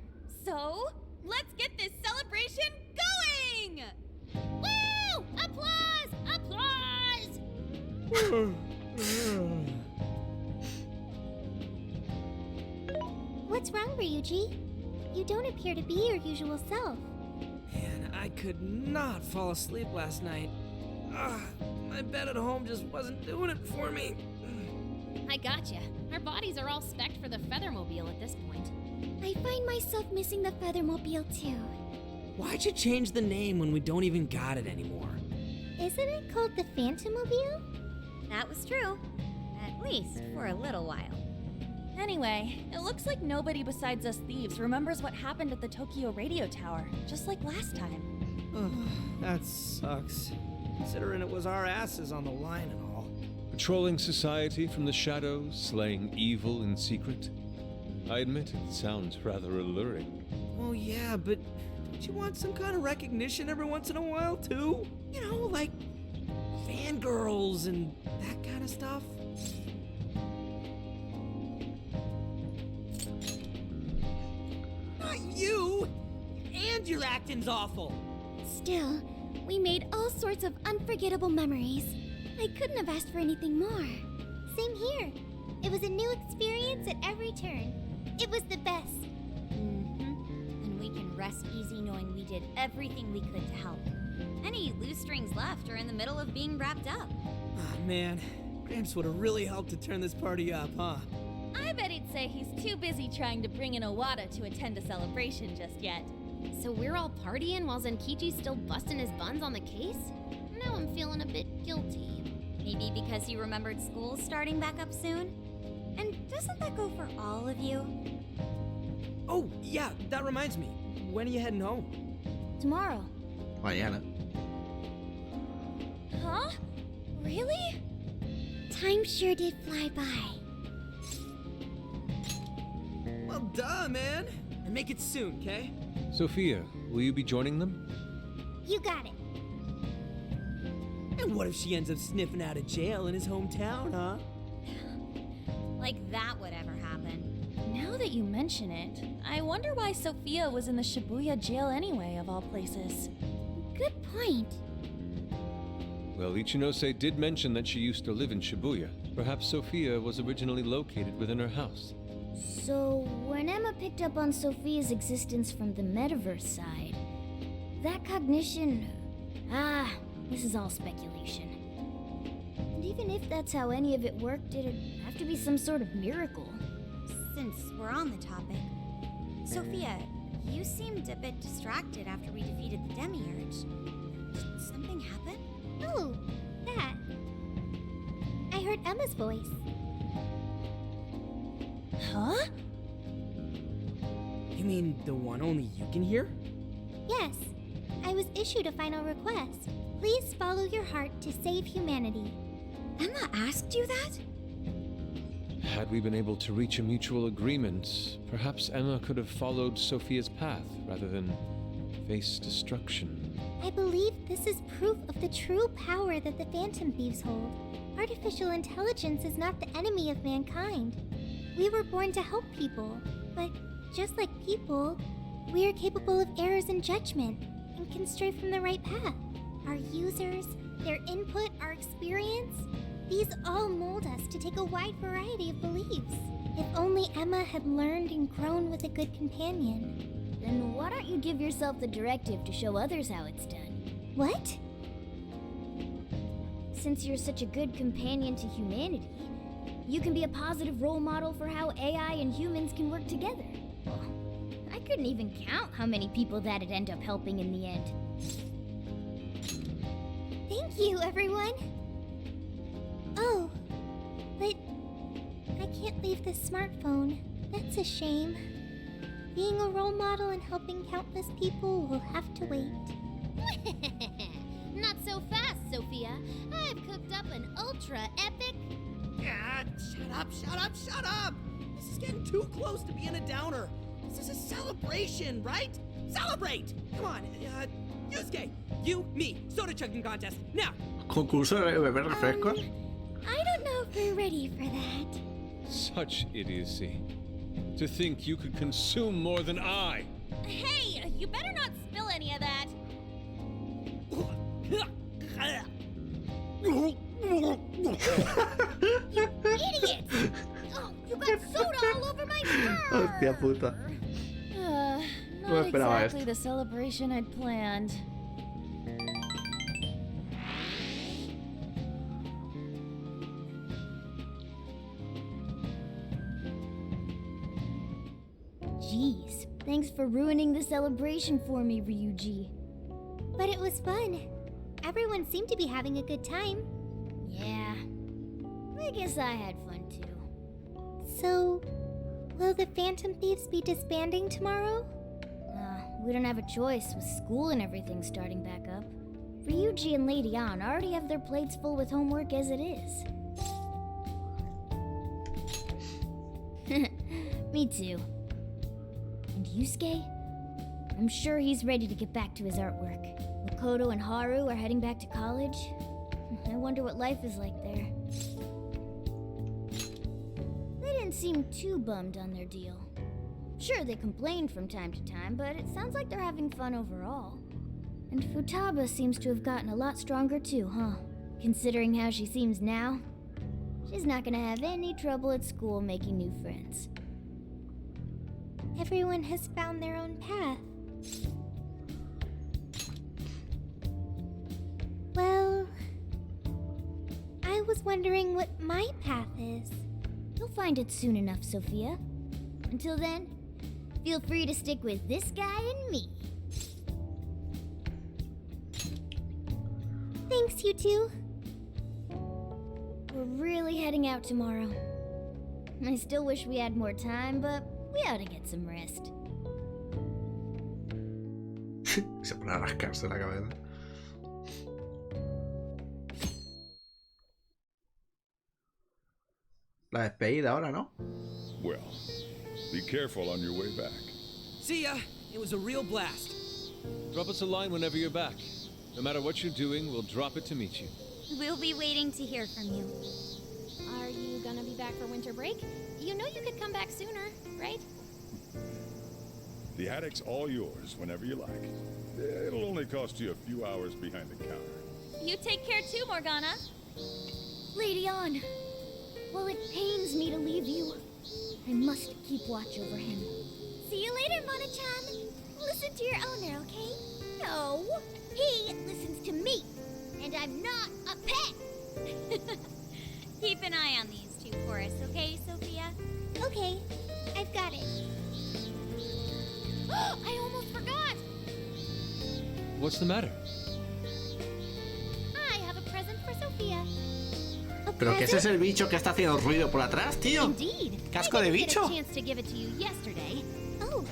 G: So, let's get this celebration going!
I: Woo! Applause! Applause!
B: What's wrong, Ryuji? You don't appear to be your usual self.
H: Man, I could not fall asleep last night. My bed at home just wasn't doing it for me.
I: I gotcha. Our bodies are all spec'd for the Feathermobile at this point.
B: I find myself missing the Feathermobile too.
H: Why'd you change the name when we don't even got it anymore?
B: Isn't it called the Phantommobile?
G: That was true. At least for a little while. Anyway, it looks like nobody besides us thieves remembers what happened at the Tokyo radio tower, just like last time.
H: That sucks. Considering it was our asses on the line and all.
F: Patrolling society from the shadows, slaying evil in secret. I admit it sounds rather alluring.
H: Well, yeah, but don't you want some kind of recognition every once in a while, too? You know, like fangirls and that kind of stuff? Not you! And your acting's awful!
B: Still, we made all sorts of unforgettable memories. I couldn't have asked for anything more. Same here. It was a new experience at every turn. It was the best.
G: And we can rest easy knowing we did everything we could to help. Any loose strings left are in the middle of being wrapped up.
H: Oh, man. Gramps would have really helped to turn this party up, huh?
G: I bet he'd say he's too busy trying to bring in Owada to attend a celebration just yet.
I: So we're all partying while Zenkichi's still busting his buns on the case? Now I'm feeling a bit guilty.
G: Maybe because you remembered school's starting back up soon? And doesn't that go for all of you?
H: Oh, yeah, that reminds me. When are you heading home?
B: Tomorrow.
A: Mañana.
G: Huh? Really?
B: Time sure did fly by.
H: Well, duh, man. And make it soon, okay?
F: Sophia, will you be joining them?
B: You got it.
H: And what if she ends up sniffing out of jail in his hometown, huh?
G: Like that would ever happen.
C: Now that you mention it, I wonder why Sophia was in the Shibuya jail anyway, of all places.
B: Good point.
F: Well, Ichinose did mention that she used to live in Shibuya. Perhaps Sophia was originally located within her house.
I: So, when Emma picked up on Sophia's existence from the metaverse side, that cognition... this is all speculation. And even if that's how any of it worked, it'd have to be some sort of miracle.
G: Since we're on the topic, Sophia, you seemed a bit distracted after we defeated the Demiurge. Did something happen?
B: Oh, that. I heard Emma's voice.
C: Huh?
H: You mean the one only you can hear?
B: Yes, I was issued a final request. Please follow your heart to save humanity.
G: Emma asked you that?
F: Had we been able to reach a mutual agreement, perhaps Emma could have followed Sophia's path rather than face destruction.
B: I believe this is proof of the true power that the Phantom Thieves hold. Artificial intelligence is not the enemy of mankind. We were born to help people, but just like people, we are capable of errors in judgment and can stray from the right path. Our users, their input, our experience, these all mold us to take a wide variety of beliefs. If only Emma had learned and grown with a good companion.
I: Then why don't you give yourself the directive to show others how it's done?
B: What?
I: Since you're such a good companion to humanity, you can be a positive role model for how AI and humans can work together. Oh, I couldn't even count how many people that'd end up helping in the end.
B: Thank you, everyone. Oh, but I can't leave this smartphone. That's a shame. Being a role model and helping countless people will have to wait.
I: Not so fast, Sophia. I've cooked up an ultra-epic...
H: God, shut up! This is getting too close to being a downer. This is a celebration, right? Celebrate! Come on, Yusuke, you, me, soda chugging contest, now!
A: Concurso de beber refrescos.
B: I don't know if we're ready for that.
F: Such idiocy. To think you could consume more than I.
G: Hey, you better not spill any of that.
B: You idiot! Oh, you got soda all over my shirt!
A: Hostia puta.
C: Not
A: esperaba
C: exactly
A: esto.
C: the celebration I'd planned.
I: Jeez, thanks for ruining the celebration for me, Ryuji.
B: But it was fun. Everyone seemed to be having a good time.
I: Yeah, I guess I had fun too.
B: So, will the Phantom Thieves be disbanding tomorrow?
I: We don't have a choice with school and everything starting back up. Ryuji and Lady Ann already have their plates full with homework as it is. Me too. And Yusuke? I'm sure he's ready to get back to his artwork. Makoto and Haru are heading back to college. I wonder what life is like there. They didn't seem too bummed on their deal. Sure, they complained from time to time, but it sounds like they're having fun overall. And Futaba seems to have gotten a lot stronger too, huh? Considering how she seems now, she's not gonna have any trouble at school making new friends.
B: Everyone has found their own path. Well, I was wondering what my path is.
I: You'll find it soon enough, Sophia. Until then, feel free to stick with this guy and me.
B: Thanks, you two.
I: We're really heading out tomorrow. I still wish we had more time, but we ought to get some rest.
A: Se pone a rascarse la cabeza. La despedida ahora, ¿no?
J: Well, be careful on your way back.
H: See ya! It was a real blast.
F: Drop us a line whenever you're back.
D: No matter what you're doing, we'll drop it to meet you.
G: We'll be waiting to hear from you.
B: Are you gonna be back for winter break? You know you could come back sooner, right?
J: The attic's all yours whenever you like. It'll only cost you a few hours behind the counter.
G: You take care too, Morgana.
I: Lady On, while it pains me to leave you, I must keep watch over him.
B: See you later, Mona-chan. Listen to your owner, okay? No, he listens to me, and I'm not a pet.
G: Keep an eye on these two for us, okay, Sophia?
B: Okay, I've got it. I almost forgot.
D: What's the matter?
B: I have a present for Sophia. A
A: ¿Pero qué es ese bicho que está haciendo ruido por atrás, tío?
B: Indeed.
A: ¿Casco de bicho?
B: I didn't get a chance to give it to you yesterday. Oh,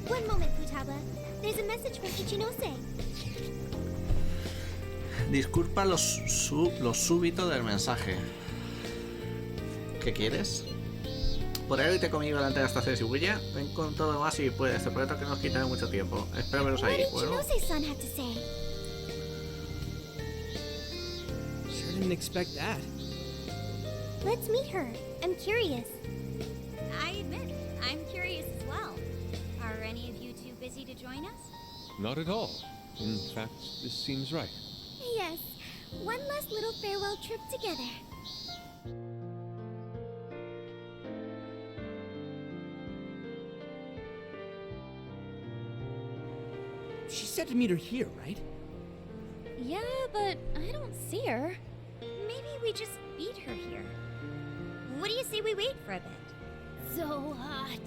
B: one moment, Futaba. There's a message from Ichinose.
A: Disculpa lo súbito del mensaje. ¿Qué quieres? ¿Podrás irte conmigo delante de la estación de Shibuya? Ven con todo más si puedes. Te prometo que no nos quitará mucho tiempo. Espero veros
B: What
A: ahí.
B: did
A: Bueno.
B: Ichinose-san have to say?
H: Sure didn't expect that.
B: Let's meet her. I'm curious.
G: I admit, I'm curious as well. Are any of you too busy to join us?
D: Not at all. In fact, this seems right.
B: Yes, one last little farewell trip together.
H: She said to meet her here, right?
B: Yeah, but I don't see her.
G: Maybe we just beat her here. What do you say we wait for a bit?
B: So hot.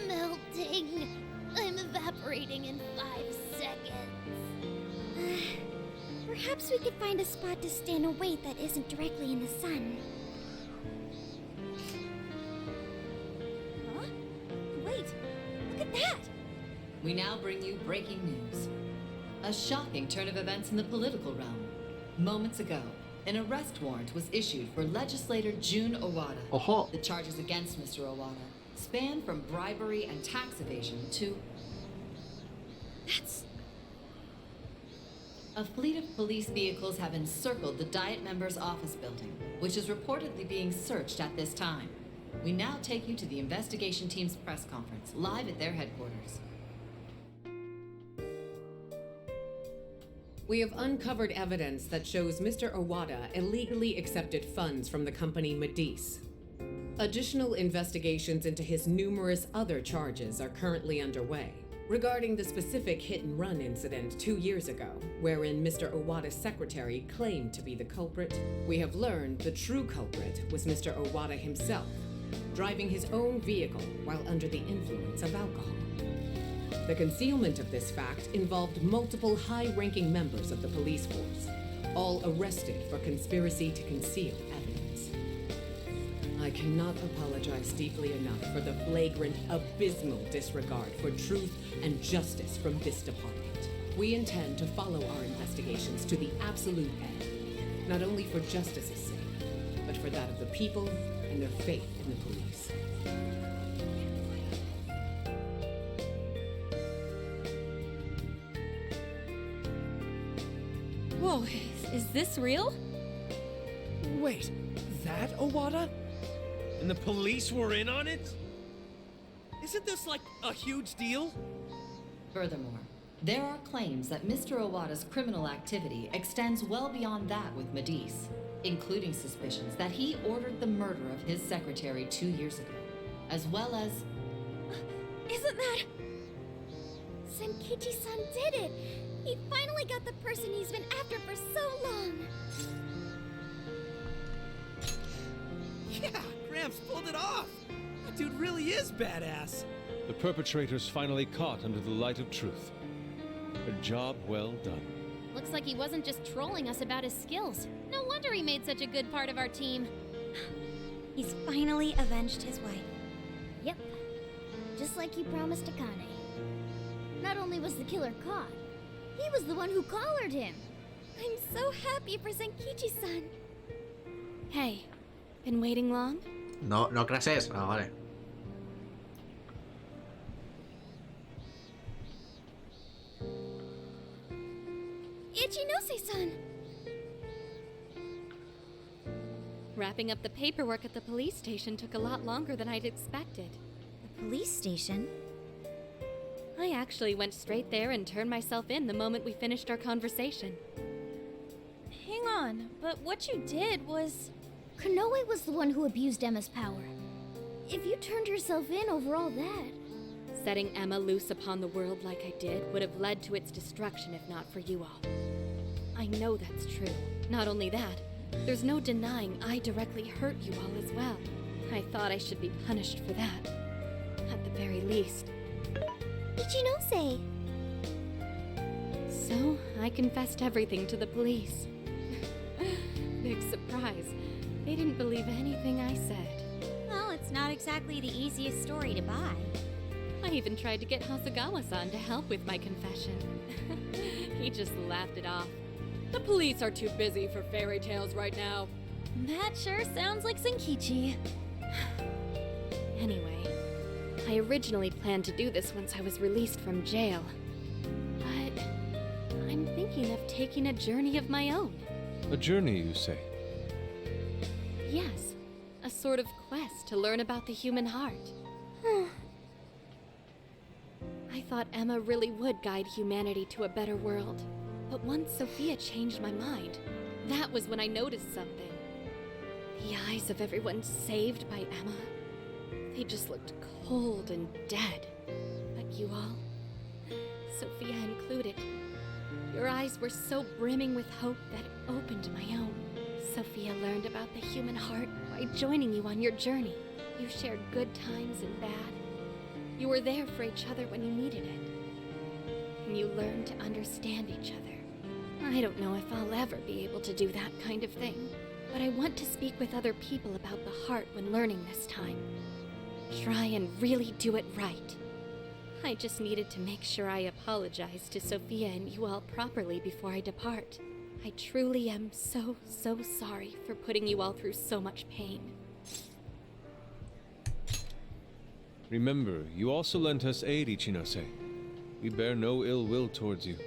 B: Melting. I'm evaporating in 5 seconds. Perhaps we could find a spot to stand and wait that isn't directly in the sun.
G: Huh? Wait, look at that!
E: We now bring you breaking news. A shocking turn of events in the political realm. Moments ago, an arrest warrant was issued for legislator Jun Owada.
A: Ojo.
E: The charges against Mr. Owada span from bribery and tax evasion to...
G: That's...
E: A fleet of police vehicles have encircled the Diet members' office building, which is reportedly being searched at this time. We now take you to the investigation team's press conference, live at their headquarters.
K: We have uncovered evidence that shows Mr. Owada illegally accepted funds from the company Medice. Additional investigations into his numerous other charges are currently underway. Regarding the specific hit-and-run incident 2 years ago, wherein Mr. Owada's secretary claimed to be the culprit, we have learned the true culprit was Mr. Owada himself, driving his own vehicle while under the influence of alcohol. The concealment of this fact involved multiple high-ranking members of the police force, all arrested for conspiracy to conceal evidence. I cannot apologize deeply enough for the flagrant, abysmal disregard for truth and justice from this department. We intend to follow our investigations to the absolute end, not only for justice's sake, but for that of the people and their faith in the police.
G: Whoa, is this real?
F: Wait, that Owada? And the police were in on it? Isn't this like a huge deal?
E: Furthermore, there are claims that Mr. Owada's criminal activity extends well beyond that with Medice, including suspicions that he ordered the murder of his secretary 2 years ago, as well as...
B: Isn't that... Senkichi-san did it! He finally got the person he's been after for so long!
H: Yeah, Gramps pulled it off! That dude really is badass!
D: The perpetrators finally caught under the light of truth. A job well done.
B: Looks like he wasn't just trolling us about his skills. No wonder he made such a good part of our team.
G: He's finally avenged his wife.
I: Yep. Just like he promised Akane. Not only was the killer caught, he was the one who collared him.
B: I'm so happy for Senkichi-san. Hey, been waiting long?
A: No, no crees. Ah, vale.
I: Ichinose-san!
G: Wrapping up the paperwork at the police station took a lot longer than I'd expected.
I: The police station?
G: I actually went straight there and turned myself in the moment we finished our conversation.
C: Hang on, but what you did was...
I: Konoe was the one who abused Emma's power. If you turned yourself in over all that...
G: Setting Emma loose upon the world like I did would have led to its destruction if not for you all. I know that's true. Not only that, there's no denying I directly hurt you all as well. I thought I should be punished for that. At the very least.
B: Ichinose!
G: So, I confessed everything to the police. Big surprise. They didn't believe anything I said.
B: Well, it's not exactly the easiest story to buy.
G: I even tried to get Hasegawa-san to help with my confession. He just laughed it off. The police are too busy for fairy tales right now.
C: That sure sounds like Senkichi.
G: Anyway, I originally planned to do this once I was released from jail. But I'm thinking of taking a journey of my own.
D: A journey, you say?
G: Yes, a sort of quest to learn about the human heart. I thought Emma really would guide humanity to a better world. But once Sophia changed my mind, that was when I noticed something. The eyes of everyone saved by Emma, they just looked cold and dead. But you all, Sophia included, your eyes were so brimming with hope that it opened my own. Sophia learned about the human heart by joining you on your journey. You shared good times and bad. You were there for each other when you needed it. And you learned to understand each other. I don't know if I'll ever be able to do that kind of thing, but I want to speak with other people about the heart when learning this time. Try and really do it right. I just needed to make sure I apologize to Sophia and you all properly before I depart. I truly am so sorry for putting you all through so much pain.
D: Remember, you also lent us aid, Ichinose. We bear no ill will towards you.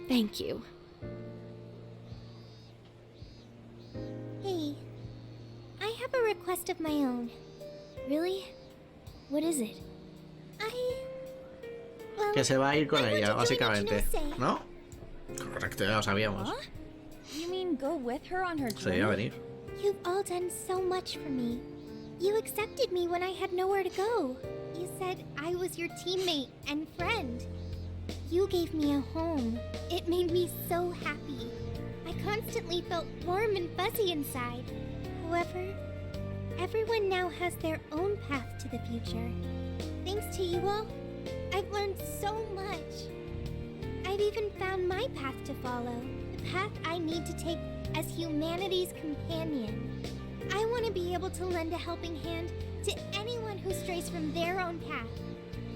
G: Thank you.
B: Hey, I have a request of my own.
I: Really? What is it?
B: Well,
A: Que se va a ir con
B: I
A: ella,
B: want to join
A: básicamente.
B: Ichinose.
A: ¿No? Correcto, ya lo sabíamos.
C: Huh? You mean go with her on her
A: Se
C: journey?
A: iba a venir.
B: You've all done so much for me. You accepted me when I had nowhere to go. You said I was your teammate and friend. You gave me a home. It made me so happy. I constantly felt warm and fuzzy inside. However, everyone now has their own path to the future. Thanks to you all, I've learned so much. I've even found my path to follow, the path I need to take as humanity's companion. I want to be able to lend a helping hand to anyone who strays from their own path.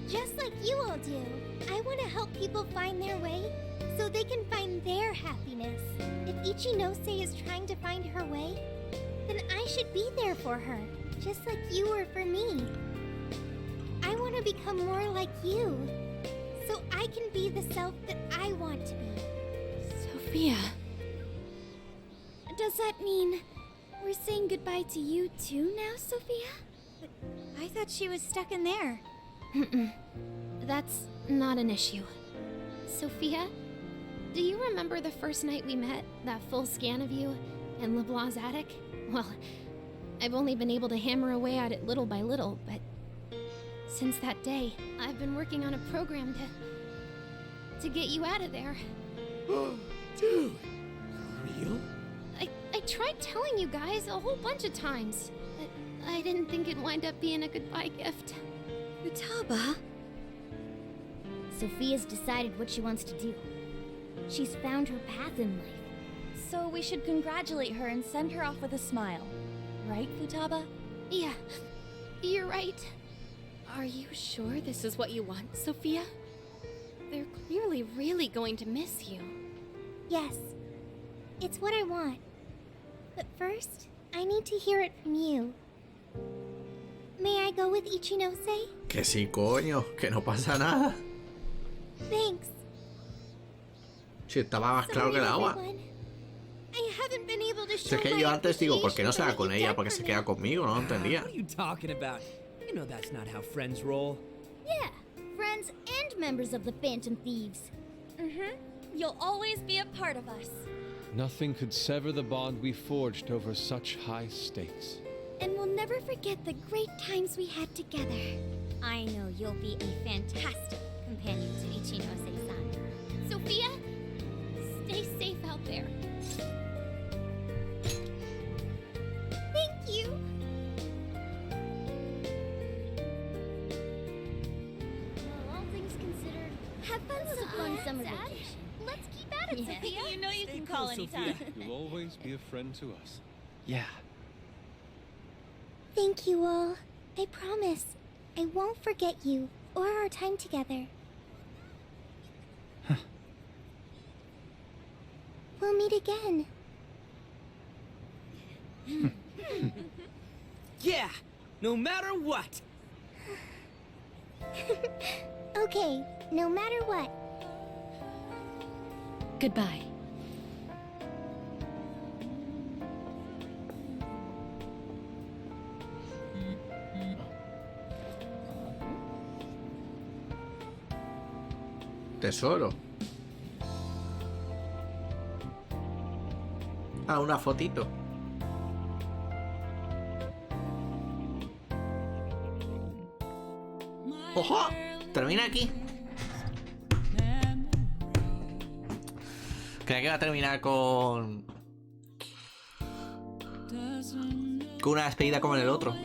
B: Just like you all do. I want to help people find their way so they can find their happiness. If Ichinose is trying to find her way, then I should be there for her, just like you were for me. I want to become more like you, so I can be the self that I want to be.
G: Sophia.
I: Does that mean we're saying goodbye to you too now, Sophia?
B: But I thought she was stuck in there.
I: That's not an issue. Sophia, do you remember the first night we met? That full scan of you in LeBlanc's attic? Well, I've only been able to hammer away at it little by little, but since that day, I've been working on a program to get you out of there.
H: Dude, for real?
I: I tried telling you guys a whole bunch of times, but I didn't think it'd wind up being a goodbye gift.
B: Futaba?
I: Sophia's decided what she wants to do. She's found her path in life.
C: So we should congratulate her and send her off with a smile. Right, Futaba?
I: Yeah, you're right.
G: Are you sure this is what you want, Sophia? They're clearly really going to miss you.
B: Yes, it's what I want. But first, I need to hear it from you. May I go with Ichinose?
A: Que sí, coño, que no pasa nada.
B: Thanks.
A: Sí, estaba más claro que el agua. Si es que yo antes digo, ¿por qué no se va con ella? ¿Por qué se queda conmigo? No lo entendía.
H: What are you talking about? You know that's not how friends roll.
I: Yeah, friends and members of the Phantom Thieves.
G: You'll always be a part of us.
D: Nothing could sever the bond we forged over such high stakes.
B: And we'll never forget the great times we had together.
G: I know you'll be a fantastic companion to Ichinose-san. Sophia, stay safe out there.
B: Thank you.
I: Well, all things considered,
B: Have fun,
I: it was a
B: Sophia.
I: fun summer
B: Sad?
I: vacation.
B: Let's keep at it,
I: Yeah.
B: Sophia.
G: You know you
H: Stay
G: can
H: cool,
G: call
H: Sophia.
G: anytime.
D: You'll always be a friend to us.
A: Yeah.
B: Thank you all. I promise. I won't forget you or our time together. We'll meet again.
H: Yeah, no matter what.
B: Okay, no matter what.
C: Goodbye.
A: Tesoro. Ah, una fotito. ¡Ojo! Termina aquí. Creía que iba a terminar con una despedida como en el otro.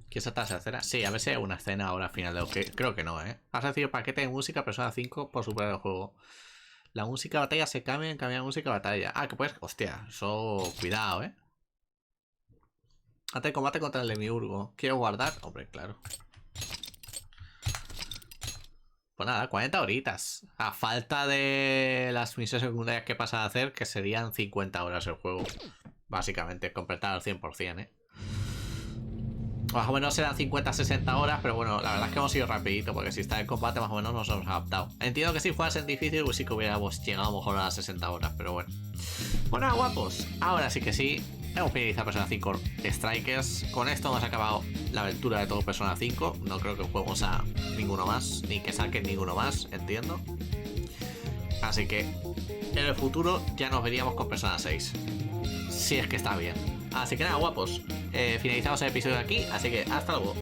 A: ¿Quieres saltar esa escena? Sí, a ver si hay una escena ahora al final de creo que no, ¿eh? Has recibido paquete de música Persona 5 por superar el juego. La música de batalla se cambia en cambiar música de batalla. Ah, que puedes... Hostia, eso... Cuidado, ¿eh? Antes de combate contra el demiurgo. ¿Quiero guardar? Hombre, claro. Pues nada, 40 horitas. A falta de las misiones secundarias que pasa a hacer, que serían 50 horas el juego. Básicamente, completar al 100%, ¿eh? Más o menos serán 50-60 horas, pero bueno, la verdad es que hemos ido rapidito, porque si está en combate más o menos nos hemos adaptado. Entiendo que si fuese en difícil, pues sí que hubiéramos llegado a lo mejor a las 60 horas, pero bueno. Bueno, guapos, ahora sí que sí, hemos finalizado Persona 5 Strikers. Con esto hemos acabado la aventura de todo Persona 5. No creo que juguemos a ninguno más, ni que saquen ninguno más, entiendo. Así que en el futuro ya nos veríamos con Persona 6. Si es que está bien. Así que nada, guapos, finalizamos el episodio aquí, así que hasta luego.